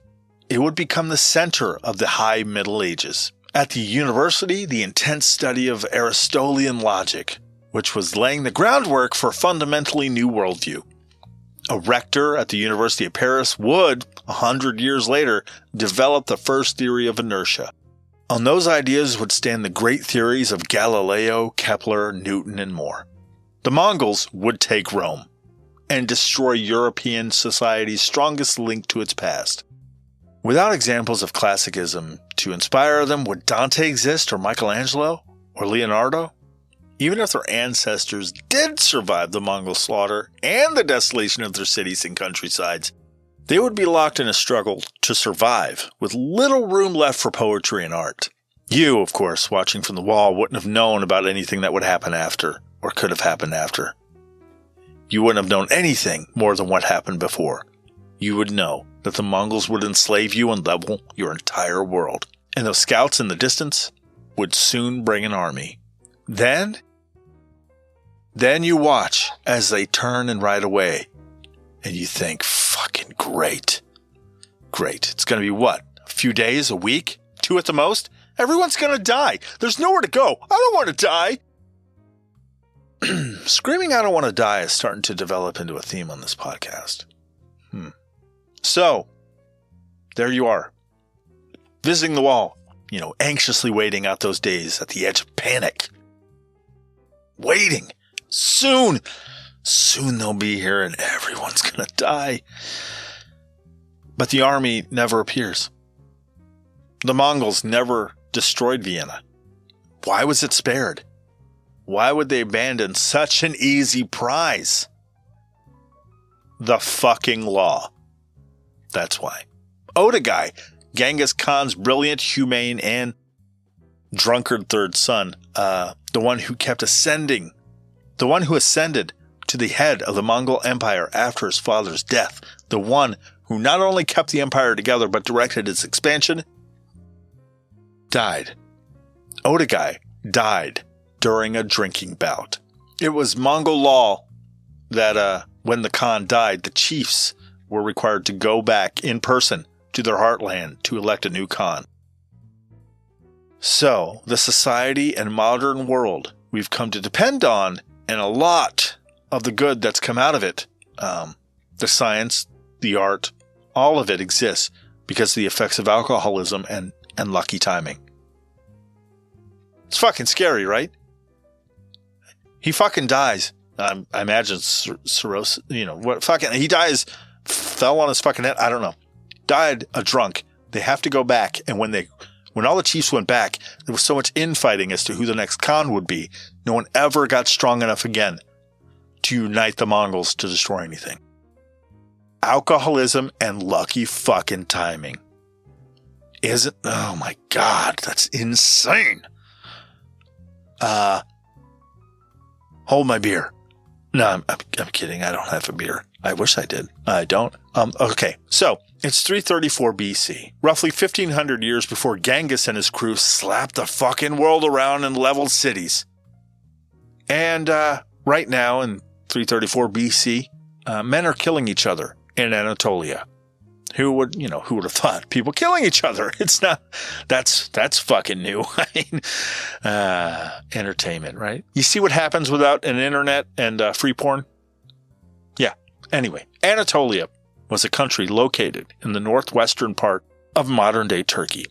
It would become the center of the high Middle Ages. At the university, the intense study of Aristotelian logic, which was laying the groundwork for a fundamentally new worldview. A rector at the University of Paris would, 100 years later, develop the first theory of inertia. On those ideas would stand the great theories of Galileo, Kepler, Newton, and more. The Mongols would take Rome and destroy European society's strongest link to its past. Without examples of classicism to inspire them, would Dante exist, or Michelangelo, or Leonardo? Even if their ancestors did survive the Mongol slaughter and the desolation of their cities and countrysides, they would be locked in a struggle to survive, with little room left for poetry and art. You, of course, watching from the wall, wouldn't have known about anything that would happen after, or could have happened after. You wouldn't have known anything more than what happened before. You would know that the Mongols would enslave you and level your entire world, and those scouts in the distance would soon bring an army. Then you watch as they turn and ride away, and you think, fucking great. Great. It's going to be what? A few days, a week, 2 at the most? Everyone's going to die. There's nowhere to go. I don't want to die. Screaming I don't want to die is starting to develop into a theme on this podcast. So, there you are. Visiting the wall, anxiously waiting out those days at the edge of panic. Waiting. Soon they'll be here and everyone's going to die. But the army never appears. The Mongols never destroyed Vienna. Why was it spared? Why would they abandon such an easy prize? The fucking law. That's why. Otagai, Genghis Khan's brilliant, humane, and drunkard third son, the one who ascended to the head of the Mongol Empire after his father's death, the one who not only kept the empire together but directed its expansion, died. Otagai died during a drinking bout. It was Mongol law that when the Khan died, the chiefs were required to go back in person to their heartland to elect a new Khan. So, the society and modern world we've come to depend on, and a lot of the good that's come out of it, the science, the art, all of it exists because of the effects of alcoholism and lucky timing. It's fucking scary, right? He fucking dies. I imagine cirrhosis, he dies, fell on his fucking head, I don't know. Died a drunk. They have to go back, and when all the chiefs went back, there was so much infighting as to who the next Khan would be. No one ever got strong enough again to unite the Mongols to destroy anything. Alcoholism and lucky fucking timing. Oh my God, that's insane. Hold my beer. No, I'm kidding. I don't have a beer. I wish I did. I don't. Okay, so it's 334 BC, roughly 1,500 years before Genghis and his crew slapped the fucking world around and leveled cities. And right now in 334 BC, men are killing each other in Anatolia. Who would have thought? People killing each other. It's not, that's fucking new. I mean, entertainment, right? You see what happens without an internet and free porn? Yeah. Anyway, Anatolia was a country located in the northwestern part of modern-day Turkey.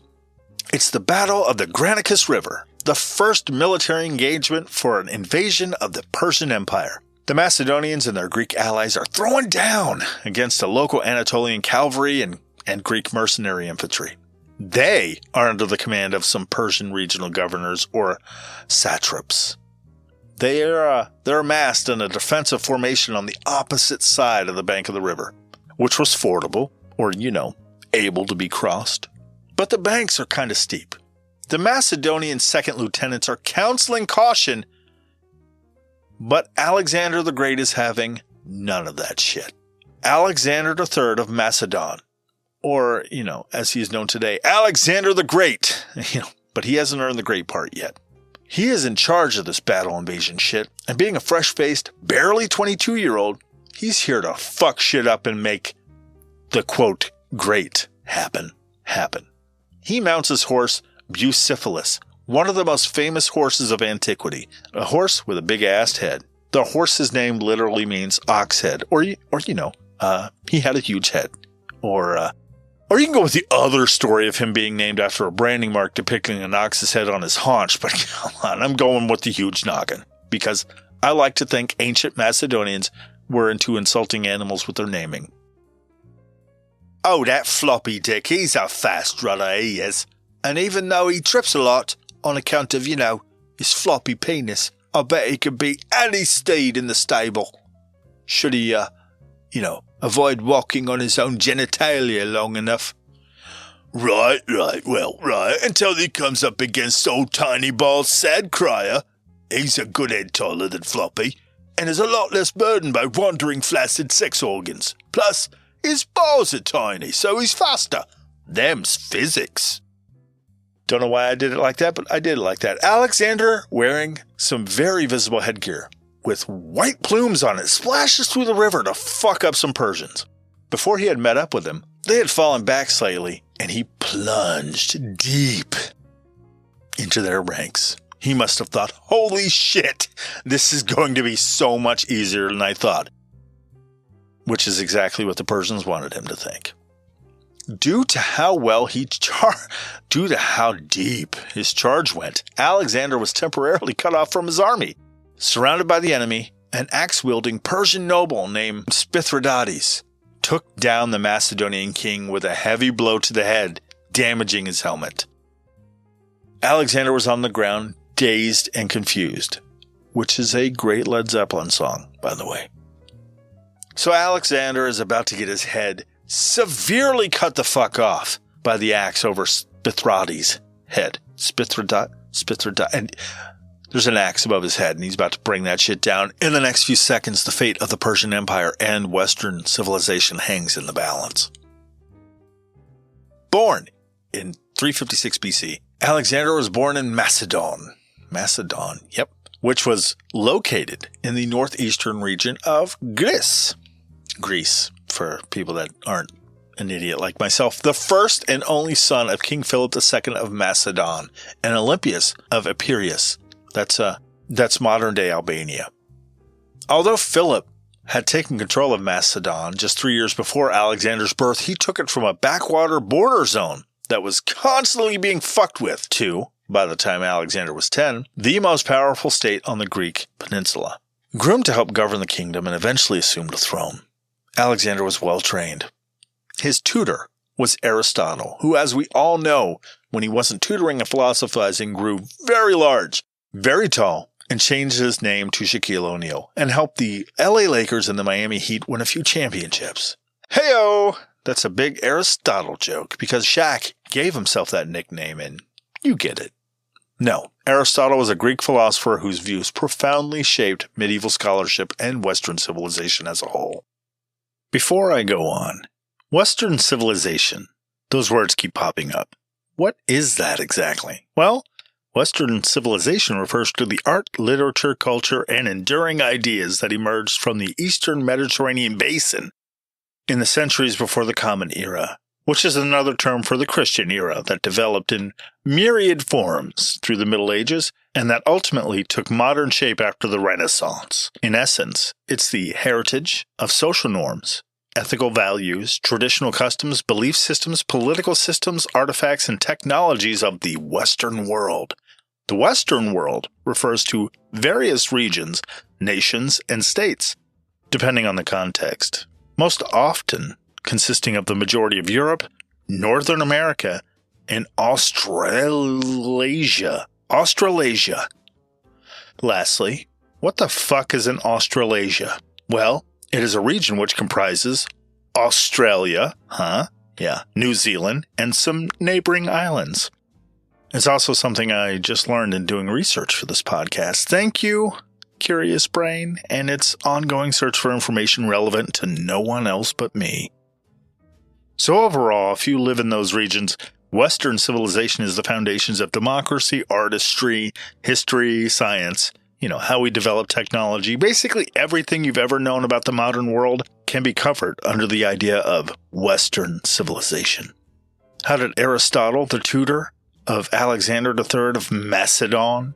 It's the Battle of the Granicus River, the first military engagement for an invasion of the Persian Empire. The Macedonians and their Greek allies are throwing down against the local Anatolian cavalry and Greek mercenary infantry. They are under the command of some Persian regional governors or satraps. They're amassed in a defensive formation on the opposite side of the bank of the river, which was fordable or, able to be crossed. But the banks are kind of steep. The Macedonian second lieutenants are counseling caution, but Alexander the Great is having none of that shit. Alexander III of Macedon, or, as he is known today, Alexander the Great. But he hasn't earned the great part yet. He is in charge of this battle invasion shit, and being a fresh-faced, barely 22-year-old, he's here to fuck shit up and make the, quote, great happen. He mounts his horse, Bucephalus, one of the most famous horses of antiquity, a horse with a big-assed head. The horse's name literally means ox head, or he had a huge head. Or you can go with the other story of him being named after a branding mark depicting an ox's head on his haunch, but come on, I'm going with the huge noggin, because I like to think ancient Macedonians were into insulting animals with their naming. Oh, that floppy dick, he's a fast runner, he is. And even though he trips a lot on account of, his floppy penis, I bet he could beat any steed in the stable. Should he, avoid walking on his own genitalia long enough. Right, until he comes up against old tiny bald sad crier. He's a good head taller than Floppy, and is a lot less burdened by wandering flaccid sex organs. Plus, his balls are tiny, so he's faster. Them's physics. Don't know why I did it like that, but I did it like that. Alexander, wearing some very visible headgear, with white plumes on it, splashes through the river to fuck up some Persians. Before he had met up with them, they had fallen back slightly, and he plunged deep into their ranks. He must have thought, holy shit, this is going to be so much easier than I thought. Which is exactly what the Persians wanted him to think. Due to how deep his charge went, Alexander was temporarily cut off from his army. Surrounded by the enemy, an axe-wielding Persian noble named Spithridates took down the Macedonian king with a heavy blow to the head, damaging his helmet. Alexander was on the ground, dazed and confused, which is a great Led Zeppelin song, by the way. So Alexander is about to get his head severely cut the fuck off by the axe over Spithridates' head. Spithridates, and there's an axe above his head, and he's about to bring that shit down. In the next few seconds, the fate of the Persian Empire and Western civilization hangs in the balance. Born in 356 BC, Alexander was born in Macedon, which was located in the northeastern region of Greece, for people that aren't an idiot like myself. The first and only son of King Philip II of Macedon and Olympias of Epirus. That's modern-day Albania. Although Philip had taken control of Macedon just 3 years before Alexander's birth, he took it from a backwater border zone that was constantly being fucked with to, by the time Alexander was 10, the most powerful state on the Greek peninsula. Groomed to help govern the kingdom and eventually assume the throne, Alexander was well-trained. His tutor was Aristotle, who, as we all know, when he wasn't tutoring and philosophizing, grew very large, very tall, and changed his name to Shaquille O'Neal, and helped the LA Lakers and the Miami Heat win a few championships. Heyo! That's a big Aristotle joke, because Shaq gave himself that nickname, and you get it. No, Aristotle was a Greek philosopher whose views profoundly shaped medieval scholarship and Western civilization as a whole. Before I go on, Western civilization, those words keep popping up. What is that exactly? Well, Western civilization refers to the art, literature, culture, and enduring ideas that emerged from the Eastern Mediterranean basin in the centuries before the Common Era, which is another term for the Christian era that developed in myriad forms through the Middle Ages and that ultimately took modern shape after the Renaissance. In essence, it's the heritage of social norms, ethical values, traditional customs, belief systems, political systems, artifacts, and technologies of the Western world. The Western world refers to various regions, nations, and states, depending on the context, most often consisting of the majority of Europe, Northern America, and Australasia. Lastly, what the fuck is an Australasia? Well, it is a region which comprises Australia, New Zealand, and some neighboring islands. It's also something I just learned in doing research for this podcast. Thank you, Curious Brain, and its ongoing search for information relevant to no one else but me. So overall, if you live in those regions, Western civilization is the foundations of democracy, artistry, history, science, how we develop technology. Basically, everything you've ever known about the modern world can be covered under the idea of Western civilization. How did Aristotle, the tutor of Alexander III of Macedon,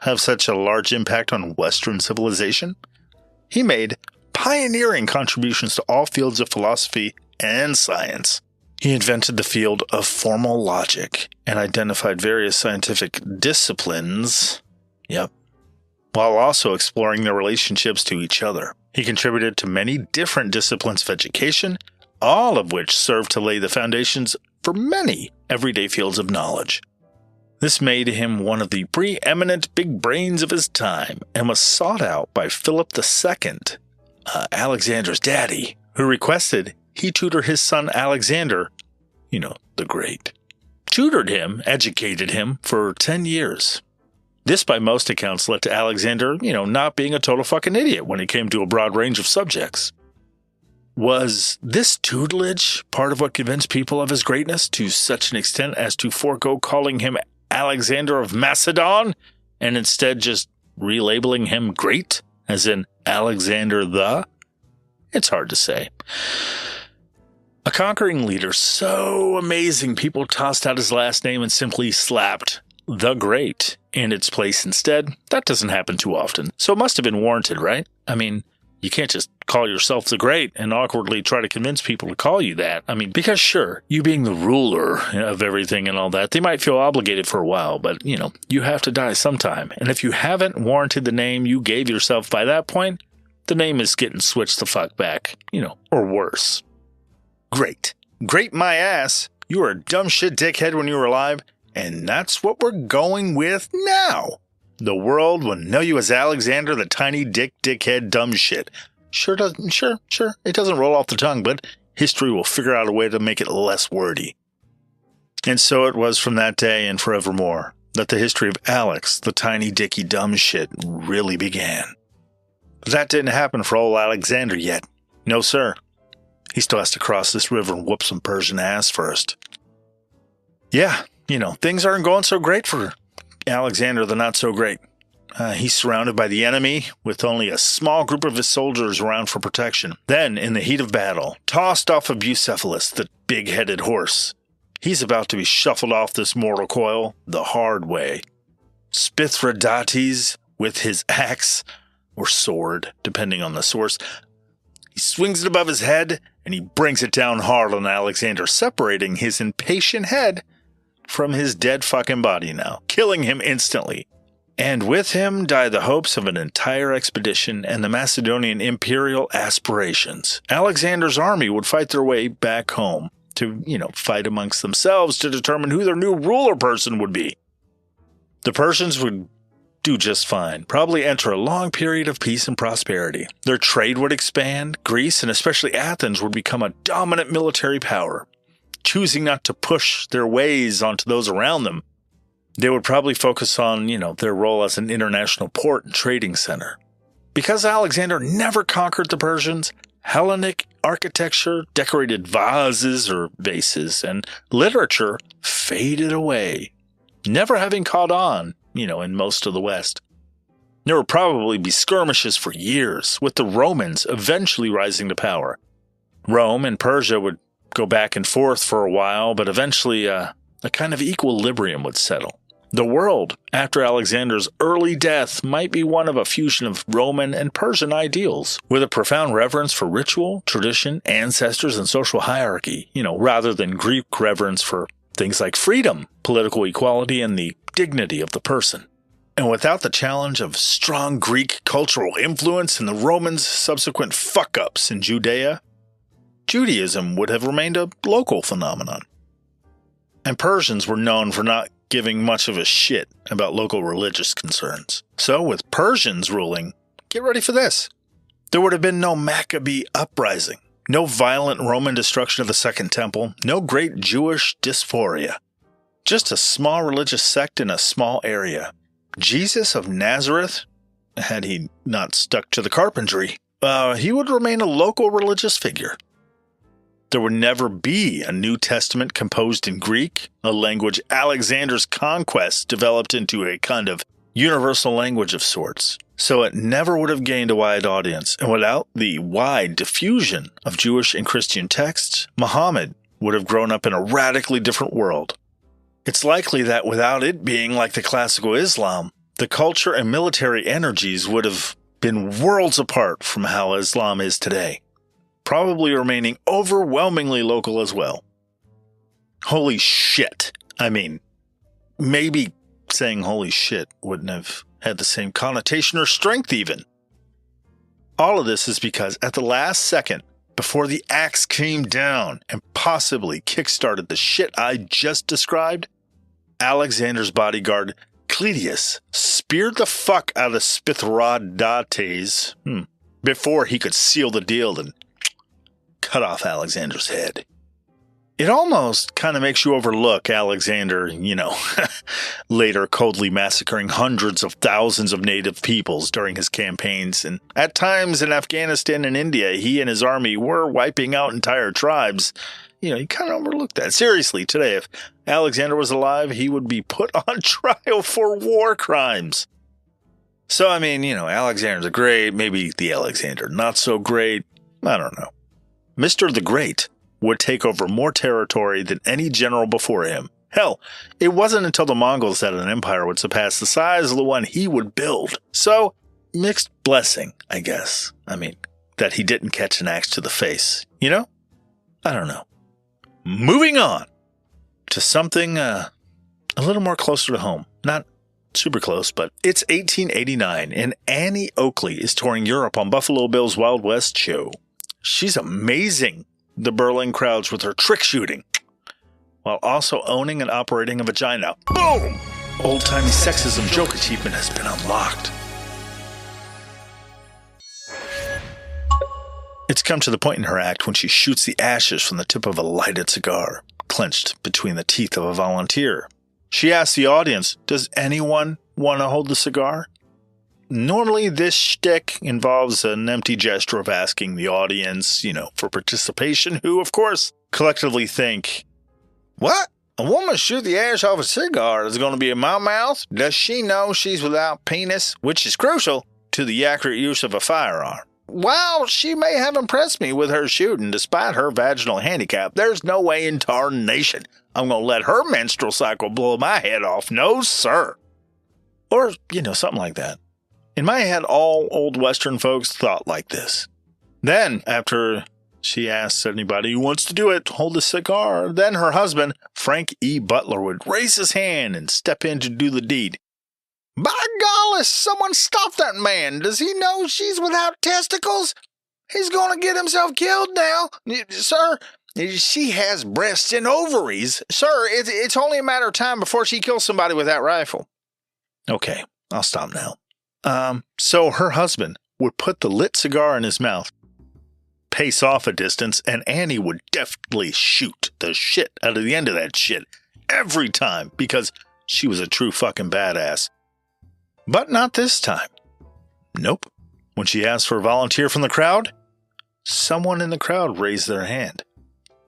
have such a large impact on Western civilization? He made pioneering contributions to all fields of philosophy and science. He invented the field of formal logic and identified various scientific disciplines, while also exploring their relationships to each other. He contributed to many different disciplines of education, all of which served to lay the foundations for many everyday fields of knowledge. This made him one of the preeminent big brains of his time and was sought out by Philip II, Alexander's daddy, who requested he tutor his son Alexander, the Great. Tutored him, educated him for 10 years. This, by most accounts, led to Alexander, not being a total fucking idiot when it came to a broad range of subjects. Was this tutelage part of what convinced people of his greatness to such an extent as to forego calling him Alexander of Macedon and instead just relabeling him Great, as in Alexander the? It's hard to say. A conquering leader so amazing people tossed out his last name and simply slapped the Great in its place instead. That doesn't happen too often, so it must have been warranted, right? I mean, you can't just call yourself the Great and awkwardly try to convince people to call you that. I mean, because sure, you being the ruler of everything and all that, they might feel obligated for a while, but, you have to die sometime. And if you haven't warranted the name you gave yourself by that point, the name is getting switched the fuck back, or worse. Great. Great my ass. You were a dumb shit dickhead when you were alive, and that's what we're going with now. The world will know you as Alexander the tiny dickhead dumb shit. Sure, it doesn't roll off the tongue, but history will figure out a way to make it less wordy. And so it was from that day and forevermore that the history of Alex, the tiny dicky dumb shit, really began. But that didn't happen for old Alexander yet. No, sir. He still has to cross this river and whoop some Persian ass first. Yeah, things aren't going so great for Alexander the not so great. He's surrounded by the enemy with only a small group of his soldiers around for protection. Then, in the heat of battle, tossed off of Bucephalus, the big-headed horse, he's about to be shuffled off this mortal coil the hard way. Spithridates, with his axe, or sword, depending on the source, he swings it above his head, and he brings it down hard on Alexander, separating his impatient head from his dead fucking body now, killing him instantly. And with him die the hopes of an entire expedition and the Macedonian imperial aspirations. Alexander's army would fight their way back home to, fight amongst themselves to determine who their new ruler person would be. The Persians would do just fine, probably enter a long period of peace and prosperity. Their trade would expand. Greece, and especially Athens, would become a dominant military power. Choosing not to push their ways onto those around them, they would probably focus on, their role as an international port and trading center. Because Alexander never conquered the Persians, Hellenic architecture, decorated vases or vases, and literature faded away, never having caught on, in most of the West. There would probably be skirmishes for years, with the Romans eventually rising to power. Rome and Persia would go back and forth for a while, but eventually a kind of equilibrium would settle. The world, after Alexander's early death, might be one of a fusion of Roman and Persian ideals, with a profound reverence for ritual, tradition, ancestors, and social hierarchy, rather than Greek reverence for things like freedom, political equality, and the dignity of the person. And without the challenge of strong Greek cultural influence and the Romans' subsequent fuck-ups in Judea, Judaism would have remained a local phenomenon. And Persians were known for not giving much of a shit about local religious concerns. So with Persians ruling, get ready for this. There would have been no Maccabee uprising, no violent Roman destruction of the Second Temple, no great Jewish dysphoria. Just a small religious sect in a small area. Jesus of Nazareth, had he not stuck to the carpentry, he would remain a local religious figure. There would never be a New Testament composed in Greek, a language Alexander's conquest developed into a kind of universal language of sorts. So it never would have gained a wide audience, and without the wide diffusion of Jewish and Christian texts, Muhammad would have grown up in a radically different world. It's likely that without it being like the classical Islam, the culture and military energies would have been worlds apart from how Islam is today, probably remaining overwhelmingly local as well. Holy shit. I mean, maybe saying holy shit wouldn't have had the same connotation or strength even. All of this is because at the last second, before the axe came down and possibly kickstarted the shit I just described, Alexander's bodyguard Cledius speared the fuck out of Spithrodates before he could seal the deal and cut off Alexander's head. It almost kind of makes you overlook Alexander, later coldly massacring hundreds of thousands of native peoples during his campaigns. And at times in Afghanistan and India, he and his army were wiping out entire tribes. You kind of overlook that. Seriously, today, if Alexander was alive, he would be put on trial for war crimes. So, Alexander the Great, maybe the Alexander not so great, I don't know. Mr. the Great would take over more territory than any general before him. Hell, it wasn't until the Mongols that an empire would surpass the size of the one he would build. So, mixed blessing, I guess. That he didn't catch an axe to the face. I don't know. Moving on to something a little more closer to home. Not super close, but it's 1889, and Annie Oakley is touring Europe on Buffalo Bill's Wild West show. She's amazing the Berlin crowds with her trick shooting, while also owning and operating a vagina. Boom! Old-timey sexism joke achievement has been unlocked. It's come to the point in her act when she shoots the ashes from the tip of a lighted cigar, clenched between the teeth of a volunteer. She asks the audience, does anyone want to hold the cigar? Normally, this shtick involves an empty gesture of asking the audience, for participation, who, of course, collectively think, what? A woman shoot the ash off a cigar is going to be in my mouth? Does she know she's without penis? Which is crucial to the accurate use of a firearm. While she may have impressed me with her shooting despite her vaginal handicap, there's no way in tarnation I'm going to let her menstrual cycle blow my head off. No, sir. Or, something like that. In my head, all old Western folks thought like this. Then, after she asks anybody who wants to do it to hold a cigar, then her husband, Frank E. Butler, would raise his hand and step in to do the deed. By golly, someone stop that man. Does he know she's without testicles? He's going to get himself killed now. Sir, she has breasts and ovaries. Sir, it's only a matter of time before she kills somebody with that rifle. Okay, I'll stop now. So her husband would put the lit cigar in his mouth, pace off a distance, and Annie would deftly shoot the shit out of the end of that shit every time because she was a true fucking badass. But not this time. Nope. When she asked for a volunteer from the crowd, someone in the crowd raised their hand.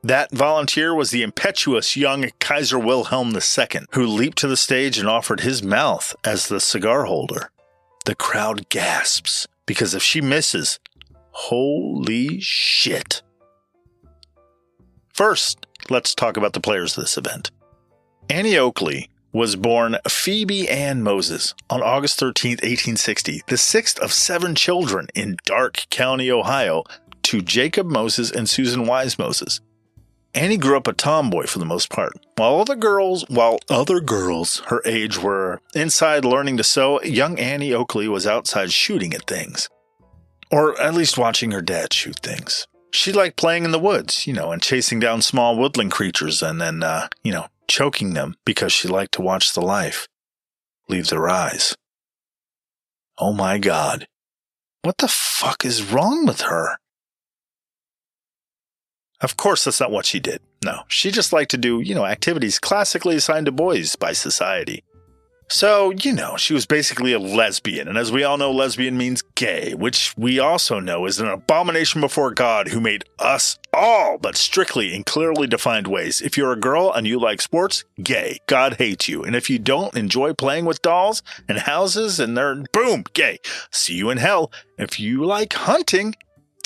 That volunteer was the impetuous young Kaiser Wilhelm II, who leaped to the stage and offered his mouth as the cigar holder. The crowd gasps, because if she misses, holy shit. First, let's talk about the players of this event. Annie Oakley was born Phoebe Ann Moses on August 13, 1860, the sixth of 7 children in Darke County, Ohio, to Jacob Moses and Susan Wise Moses. Annie grew up a tomboy for the most part. While other girls her age were inside learning to sew, young Annie Oakley was outside shooting at things. Or at least watching her dad shoot things. She liked playing in the woods, and chasing down small woodland creatures and then, choking them because she liked to watch the life leave their eyes. Oh my God. What the fuck is wrong with her? Of course, that's not what she did. No, she just liked to do, activities classically assigned to boys by society. So, she was basically a lesbian, and as we all know, lesbian means gay, which we also know is an abomination before God who made us all, but strictly in clearly defined ways. If you're a girl and you like sports, gay. God hates you. And if you don't enjoy playing with dolls and houses, and they're, boom, gay. See you in hell. If you like hunting,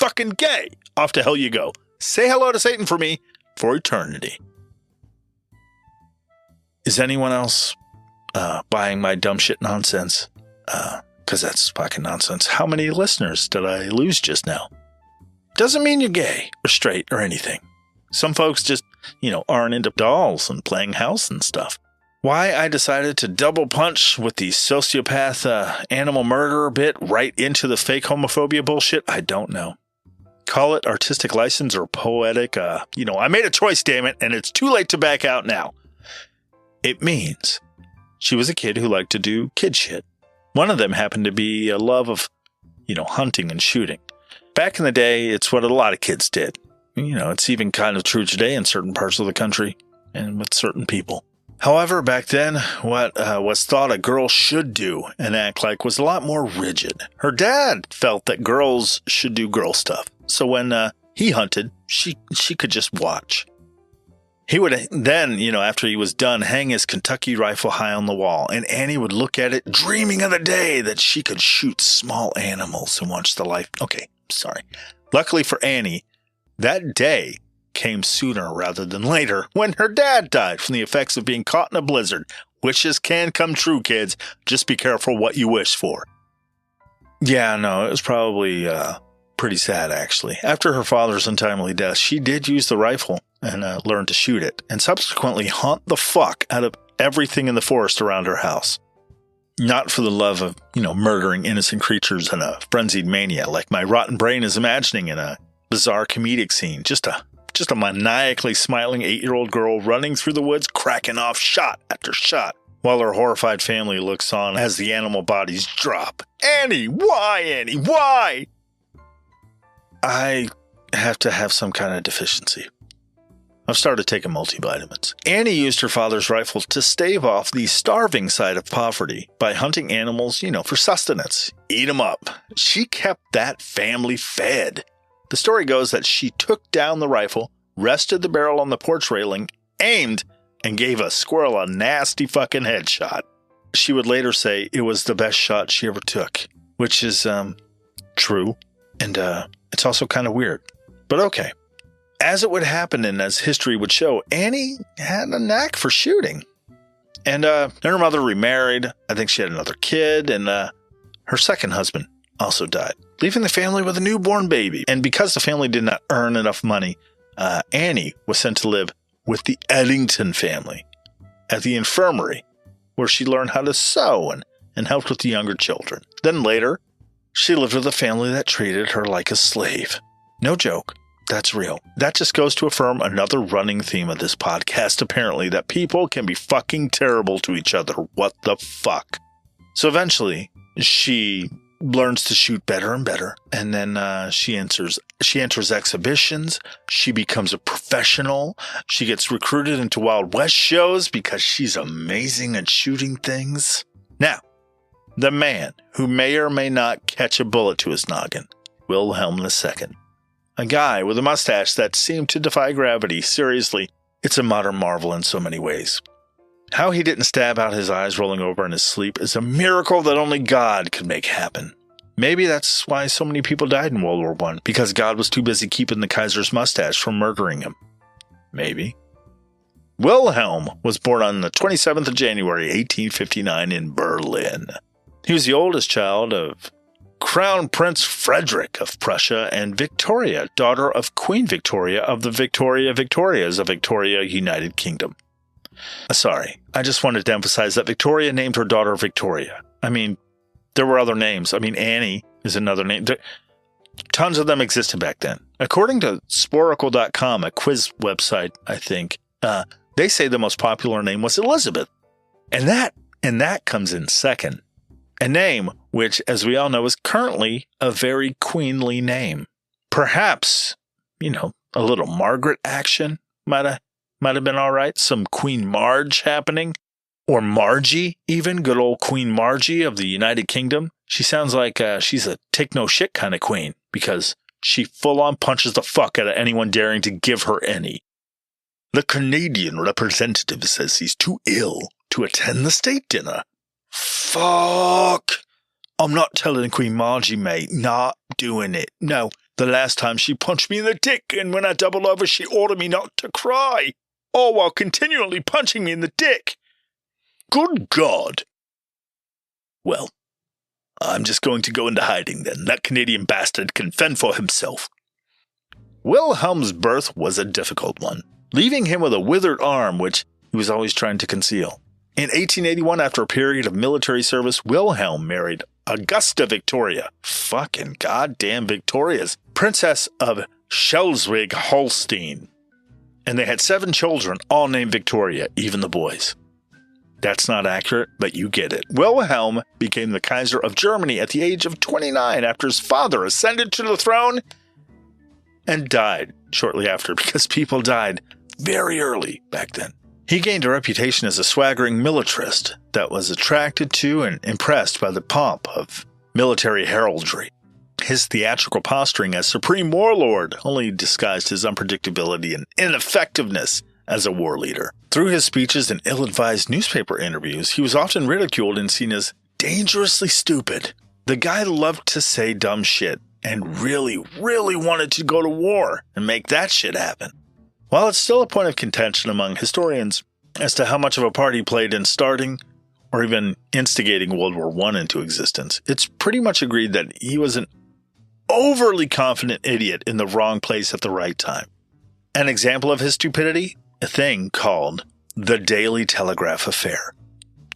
fucking gay. Off to hell you go. Say hello to Satan for me for eternity. Is anyone else buying my dumb shit nonsense? Because that's fucking nonsense. How many listeners did I lose just now? Doesn't mean you're gay or straight or anything. Some folks just, aren't into dolls and playing house and stuff. Why I decided to double punch with the sociopath animal murderer bit right into the fake homophobia bullshit, I don't know. Call it artistic license or poetic. I made a choice, damn it, and it's too late to back out now. It means she was a kid who liked to do kid shit. One of them happened to be a love of, hunting and shooting. Back in the day, it's what a lot of kids did. It's even kind of true today in certain parts of the country and with certain people. However, back then, what was thought a girl should do and act like was a lot more rigid. Her dad felt that girls should do girl stuff. So when he hunted, she could just watch. He would then, after he was done, hang his Kentucky rifle high on the wall, and Annie would look at it, dreaming of the day that she could shoot small animals and watch the life. Okay, sorry. Luckily for Annie, that day came sooner rather than later when her dad died from the effects of being caught in a blizzard. Wishes can come true, kids. Just be careful what you wish for. Yeah, no, it was probably pretty sad, actually. After her father's untimely death, she did use the rifle and learn to shoot it, and subsequently haunt the fuck out of everything in the forest around her house. Not for the love of, murdering innocent creatures in a frenzied mania like my rotten brain is imagining in a bizarre comedic scene. Just a maniacally smiling 8-year-old girl running through the woods, cracking off shot after shot, while her horrified family looks on as the animal bodies drop. Annie, why, Annie, why? I have to have some kind of deficiency. I've started taking multivitamins. Annie used her father's rifle to stave off the starving side of poverty by hunting animals, for sustenance. Eat 'em up. She kept that family fed. The story goes that she took down the rifle, rested the barrel on the porch railing, aimed, and gave a squirrel a nasty fucking headshot. She would later say it was the best shot she ever took, which is, true, and, it's also kind of weird. But okay. As it would happen and as history would show, Annie had a knack for shooting. And then her mother remarried. I think she had another kid, and her second husband also died, leaving the family with a newborn baby. And because the family did not earn enough money, Annie was sent to live with the Eddington family at the infirmary, where she learned how to sew and helped with the younger children. Then later, she lived with a family that treated her like a slave. No joke. That's real. That just goes to affirm another running theme of this podcast, apparently, that people can be fucking terrible to each other. What the fuck? So eventually, she learns to shoot better and better, and then she enters exhibitions. She becomes a professional. She gets recruited into Wild West shows because she's amazing at shooting things. Now, the man who may or may not catch a bullet to his noggin, Wilhelm II. A guy with a mustache that seemed to defy gravity. Seriously, it's a modern marvel in so many ways. How he didn't stab out his eyes rolling over in his sleep is a miracle that only God could make happen. Maybe that's why so many people died in World War I, because God was too busy keeping the Kaiser's mustache from murdering him. Maybe. Wilhelm was born on the 27th of January, 1859 in Berlin. He was the oldest child of Crown Prince Frederick of Prussia and Victoria, daughter of Queen Victoria of the Victorias of Victoria, United Kingdom. Sorry, I just wanted to emphasize that Victoria named her daughter Victoria. I mean, there were other names. I mean, Annie is another name. Tons of them existed back then. According to Sporkle.com, a quiz website, I think, they say the most popular name was Elizabeth. And that comes in second. A name which, as we all know, is currently a very queenly name. Perhaps, a little Margaret action might have been all right. Some Queen Marge happening. Or Margie, even, good old Queen Margie of the United Kingdom. She sounds like she's a take-no-shit kind of queen, because she full-on punches the fuck out of anyone daring to give her any. The Canadian representative says he's too ill to attend the state dinner. Fuck! I'm not telling Queen Margie, mate. Not doing it. No, the last time she punched me in the dick, and when I doubled over, she ordered me not to cry. All while continually punching me in the dick. Good God. Well, I'm just going to go into hiding then. That Canadian bastard can fend for himself. Wilhelm's birth was a difficult one, leaving him with a withered arm which he was always trying to conceal. In 1881, after a period of military service, Wilhelm married Augusta Victoria, fucking goddamn Victorias, Princess of Schleswig-Holstein. And they had 7 children, all named Victoria, even the boys. That's not accurate, but you get it. Wilhelm became the Kaiser of Germany at the age of 29 after his father ascended to the throne and died shortly after, because people died very early back then. He gained a reputation as a swaggering militarist that was attracted to and impressed by the pomp of military heraldry. His theatrical posturing as supreme warlord only disguised his unpredictability and ineffectiveness as a war leader. Through his speeches and ill-advised newspaper interviews, he was often ridiculed and seen as dangerously stupid. The guy loved to say dumb shit and really wanted to go to war and make that shit happen. While it's still a point of contention among historians as to how much of a part he played in starting or even instigating World War I into existence, it's pretty much agreed that he was an overly confident idiot in the wrong place at the right time. An example of his stupidity? A thing called the Daily Telegraph Affair.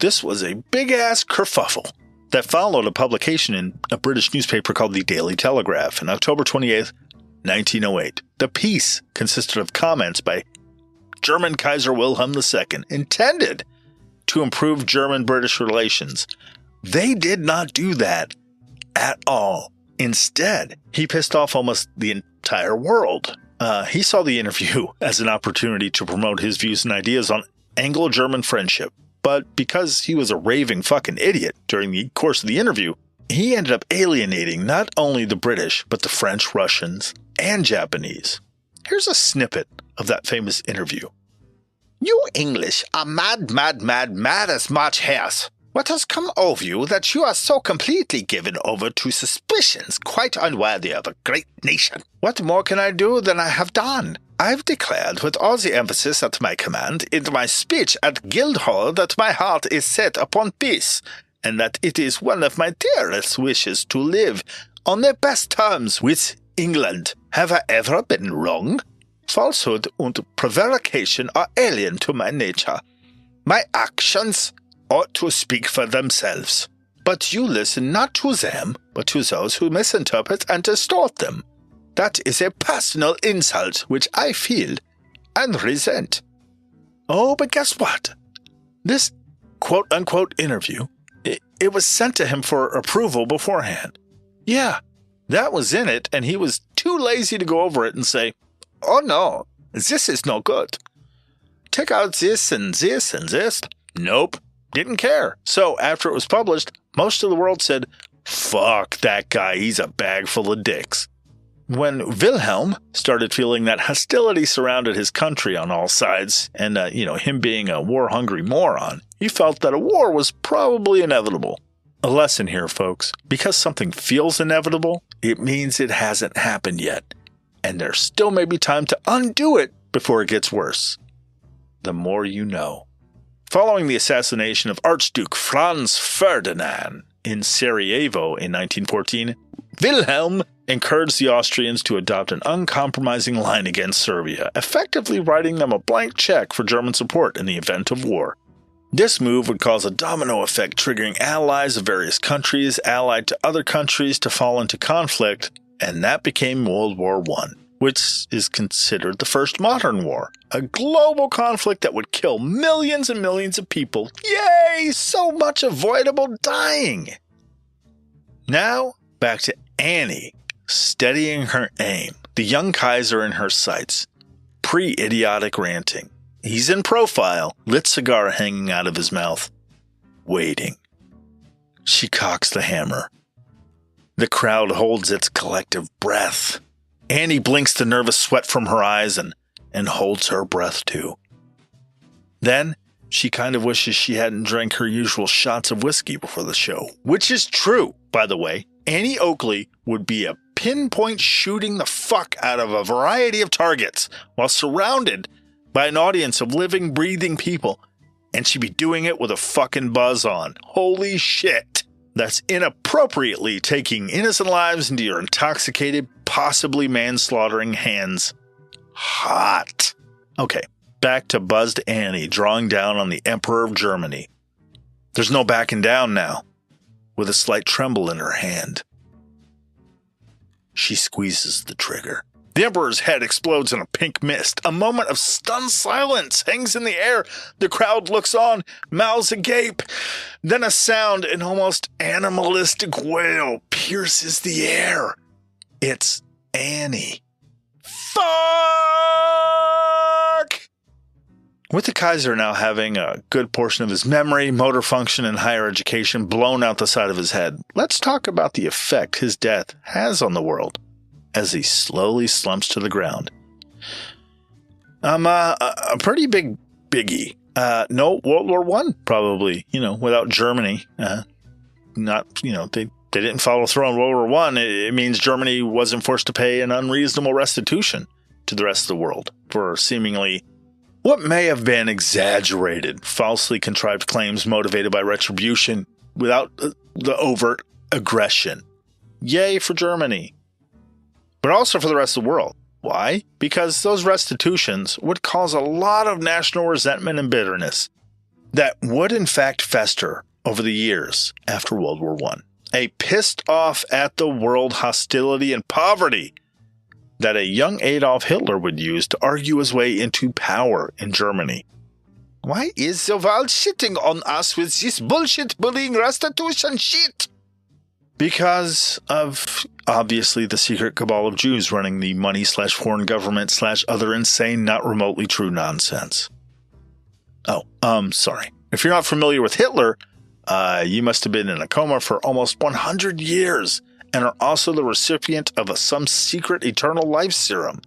This was a big-ass kerfuffle that followed a publication in a British newspaper called the Daily Telegraph on October 28th, 1908. The piece consisted of comments by German Kaiser Wilhelm II intended to improve German-British relations. They did not do that at all. Instead, he pissed off almost the entire world. He saw the interview as an opportunity to promote his views and ideas on Anglo-German friendship. But because he was a raving fucking idiot during the course of the interview, he ended up alienating not only the British, but the French, Russians, and Japanese. Here's a snippet of that famous interview. You English are mad as March hares. What has come over you that you are so completely given over to suspicions quite unworthy of a great nation? What more can I do than I have done? I've declared with all the emphasis at my command in my speech at Guildhall that my heart is set upon peace, and that it is one of my dearest wishes to live on the best terms with England. Have I ever been wrong? Falsehood and prevarication are alien to my nature. My actions ought to speak for themselves. But you listen not to them, but to those who misinterpret and distort them. That is a personal insult which I feel and resent. Oh, but guess what? This quote-unquote interview, it was sent to him for approval beforehand. Yeah, that was in it, and he was too lazy to go over it and say, oh no, this is no good. Take out this and this and this. Nope. Didn't care. So after it was published, most of the world said, fuck that guy, he's a bag full of dicks. When Wilhelm started feeling that hostility surrounded his country on all sides, and him being a war-hungry moron, he felt that a war was probably inevitable. A lesson here, folks. Because something feels inevitable, it means it hasn't happened yet, and there still may be time to undo it before it gets worse. The more you know. Following the assassination of Archduke Franz Ferdinand in Sarajevo in 1914, Wilhelm encouraged the Austrians to adopt an uncompromising line against Serbia, effectively writing them a blank check for German support in the event of war. This move would cause a domino effect, triggering allies of various countries allied to other countries to fall into conflict, and that became World War I, which is considered the first modern war, a global conflict that would kill millions and millions of people. Yay! So much avoidable dying! Now, back to Annie, steadying her aim, the young Kaiser in her sights, pre-idiotic ranting. He's in profile, lit cigar hanging out of his mouth, waiting. She cocks the hammer. The crowd holds its collective breath. Annie blinks the nervous sweat from her eyes and holds her breath too. Then she kind of wishes she hadn't drank her usual shots of whiskey before the show, which is true, by the way. Annie Oakley would be a pinpoint shooting the fuck out of a variety of targets while surrounded by an audience of living, breathing people, and she'd be doing it with a fucking buzz on. Holy shit. That's inappropriately taking innocent lives into your intoxicated, possibly manslaughtering hands. Hot. Okay, back to buzzed Annie drawing down on the Emperor of Germany. There's no backing down now, with a slight tremble in her hand. She squeezes the trigger. The Emperor's head explodes in a pink mist. A moment of stunned silence hangs in the air. The crowd looks on, mouths agape. Then a sound, an almost animalistic wail, pierces the air. It's Annie. Fuck! With the Kaiser now having a good portion of his memory, motor function, and higher education blown out the side of his head, let's talk about the effect his death has on the world as he slowly slumps to the ground. A pretty big biggie. No, World War I, probably, without Germany. They didn't follow through on World War I. It means Germany wasn't forced to pay an unreasonable restitution to the rest of the world for seemingly what may have been exaggerated, falsely contrived claims motivated by retribution without the overt aggression. Yay for Germany. But also for the rest of the world. Why? Because those restitutions would cause a lot of national resentment and bitterness that would in fact fester over the years after World War I. A pissed off at the world hostility and poverty that a young Adolf Hitler would use to argue his way into power in Germany. Why is the world shitting on us with this bullshit bullying restitution shit? Because of, obviously, the secret cabal of Jews running the money/foreign government/other insane, not remotely true nonsense. Sorry. If you're not familiar with Hitler, you must have been in a coma for almost 100 years and are also the recipient of some secret eternal life serum.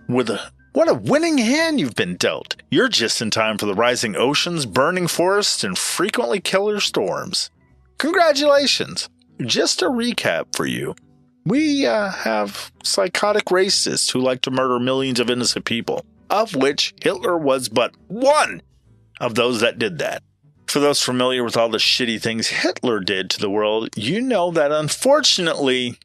What a winning hand you've been dealt. You're just in time for the rising oceans, burning forests, and frequently killer storms. Congratulations. Just a recap for you. We have psychotic racists who like to murder millions of innocent people, of which Hitler was but one of those that did that. For those familiar with all the shitty things Hitler did to the world, you know that unfortunately,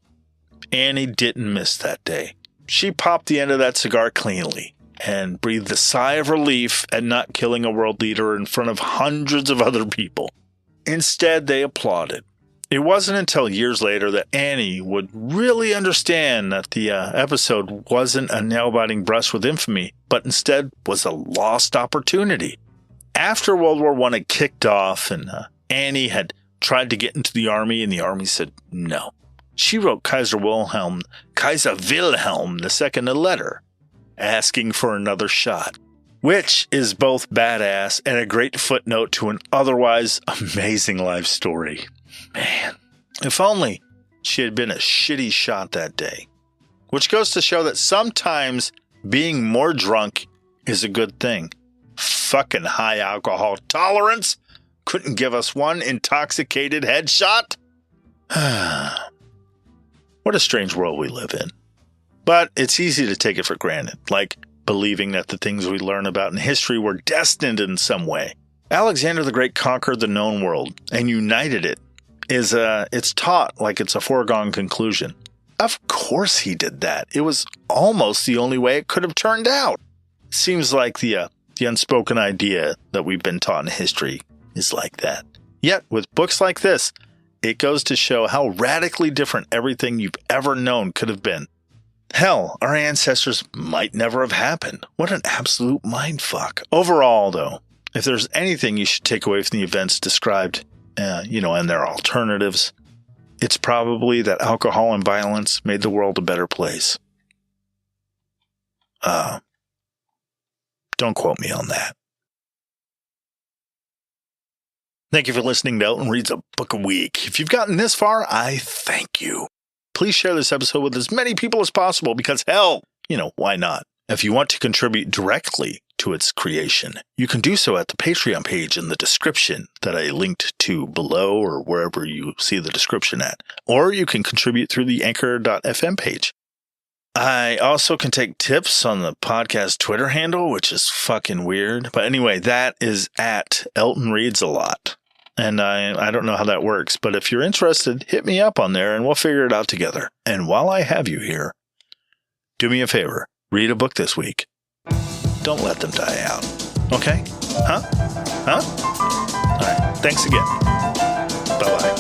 Annie didn't miss that day. She popped the end of that cigar cleanly and breathed a sigh of relief at not killing a world leader in front of hundreds of other people. Instead, they applauded. It wasn't until years later that Annie would really understand that the episode wasn't a nail-biting brush with infamy, but instead was a lost opportunity. After World War I had kicked off and Annie had tried to get into the army and the army said no, she wrote Kaiser Wilhelm II a letter asking for another shot, which is both badass and a great footnote to an otherwise amazing life story. Man, if only she had been a shitty shot that day. Which goes to show that sometimes being more drunk is a good thing. Fucking high alcohol tolerance couldn't give us one intoxicated headshot. What a strange world we live in. But it's easy to take it for granted, like believing that the things we learn about in history were destined in some way. Alexander the Great conquered the known world and united it. It's taught like it's a foregone conclusion. Of course he did that. It was almost the only way it could have turned out. Seems like the unspoken idea that we've been taught in history is like that. Yet, with books like this, it goes to show how radically different everything you've ever known could have been. Hell, our ancestors might never have happened. What an absolute mindfuck. Overall, though, if there's anything you should take away from the events described, and their alternatives, it's probably that alcohol and violence made the world a better place. Don't quote me on that. Thank you for listening to Elton Reads a Book a Week. If you've gotten this far, I thank you. Please share this episode with as many people as possible because, hell, why not? If you want to contribute directly to its creation, you can do so at the Patreon page in the description that I linked to below or wherever you see the description at. Or you can contribute through the anchor.fm page. I also can take tips on the podcast Twitter handle, which is fucking weird. But anyway, that is at Elton Reads a Lot. And I don't know how that works, but if you're interested, hit me up on there and we'll figure it out together. And while I have you here, do me a favor. Read a book this week. Don't let them die out. Okay? Huh? All right. Thanks again. Bye-bye.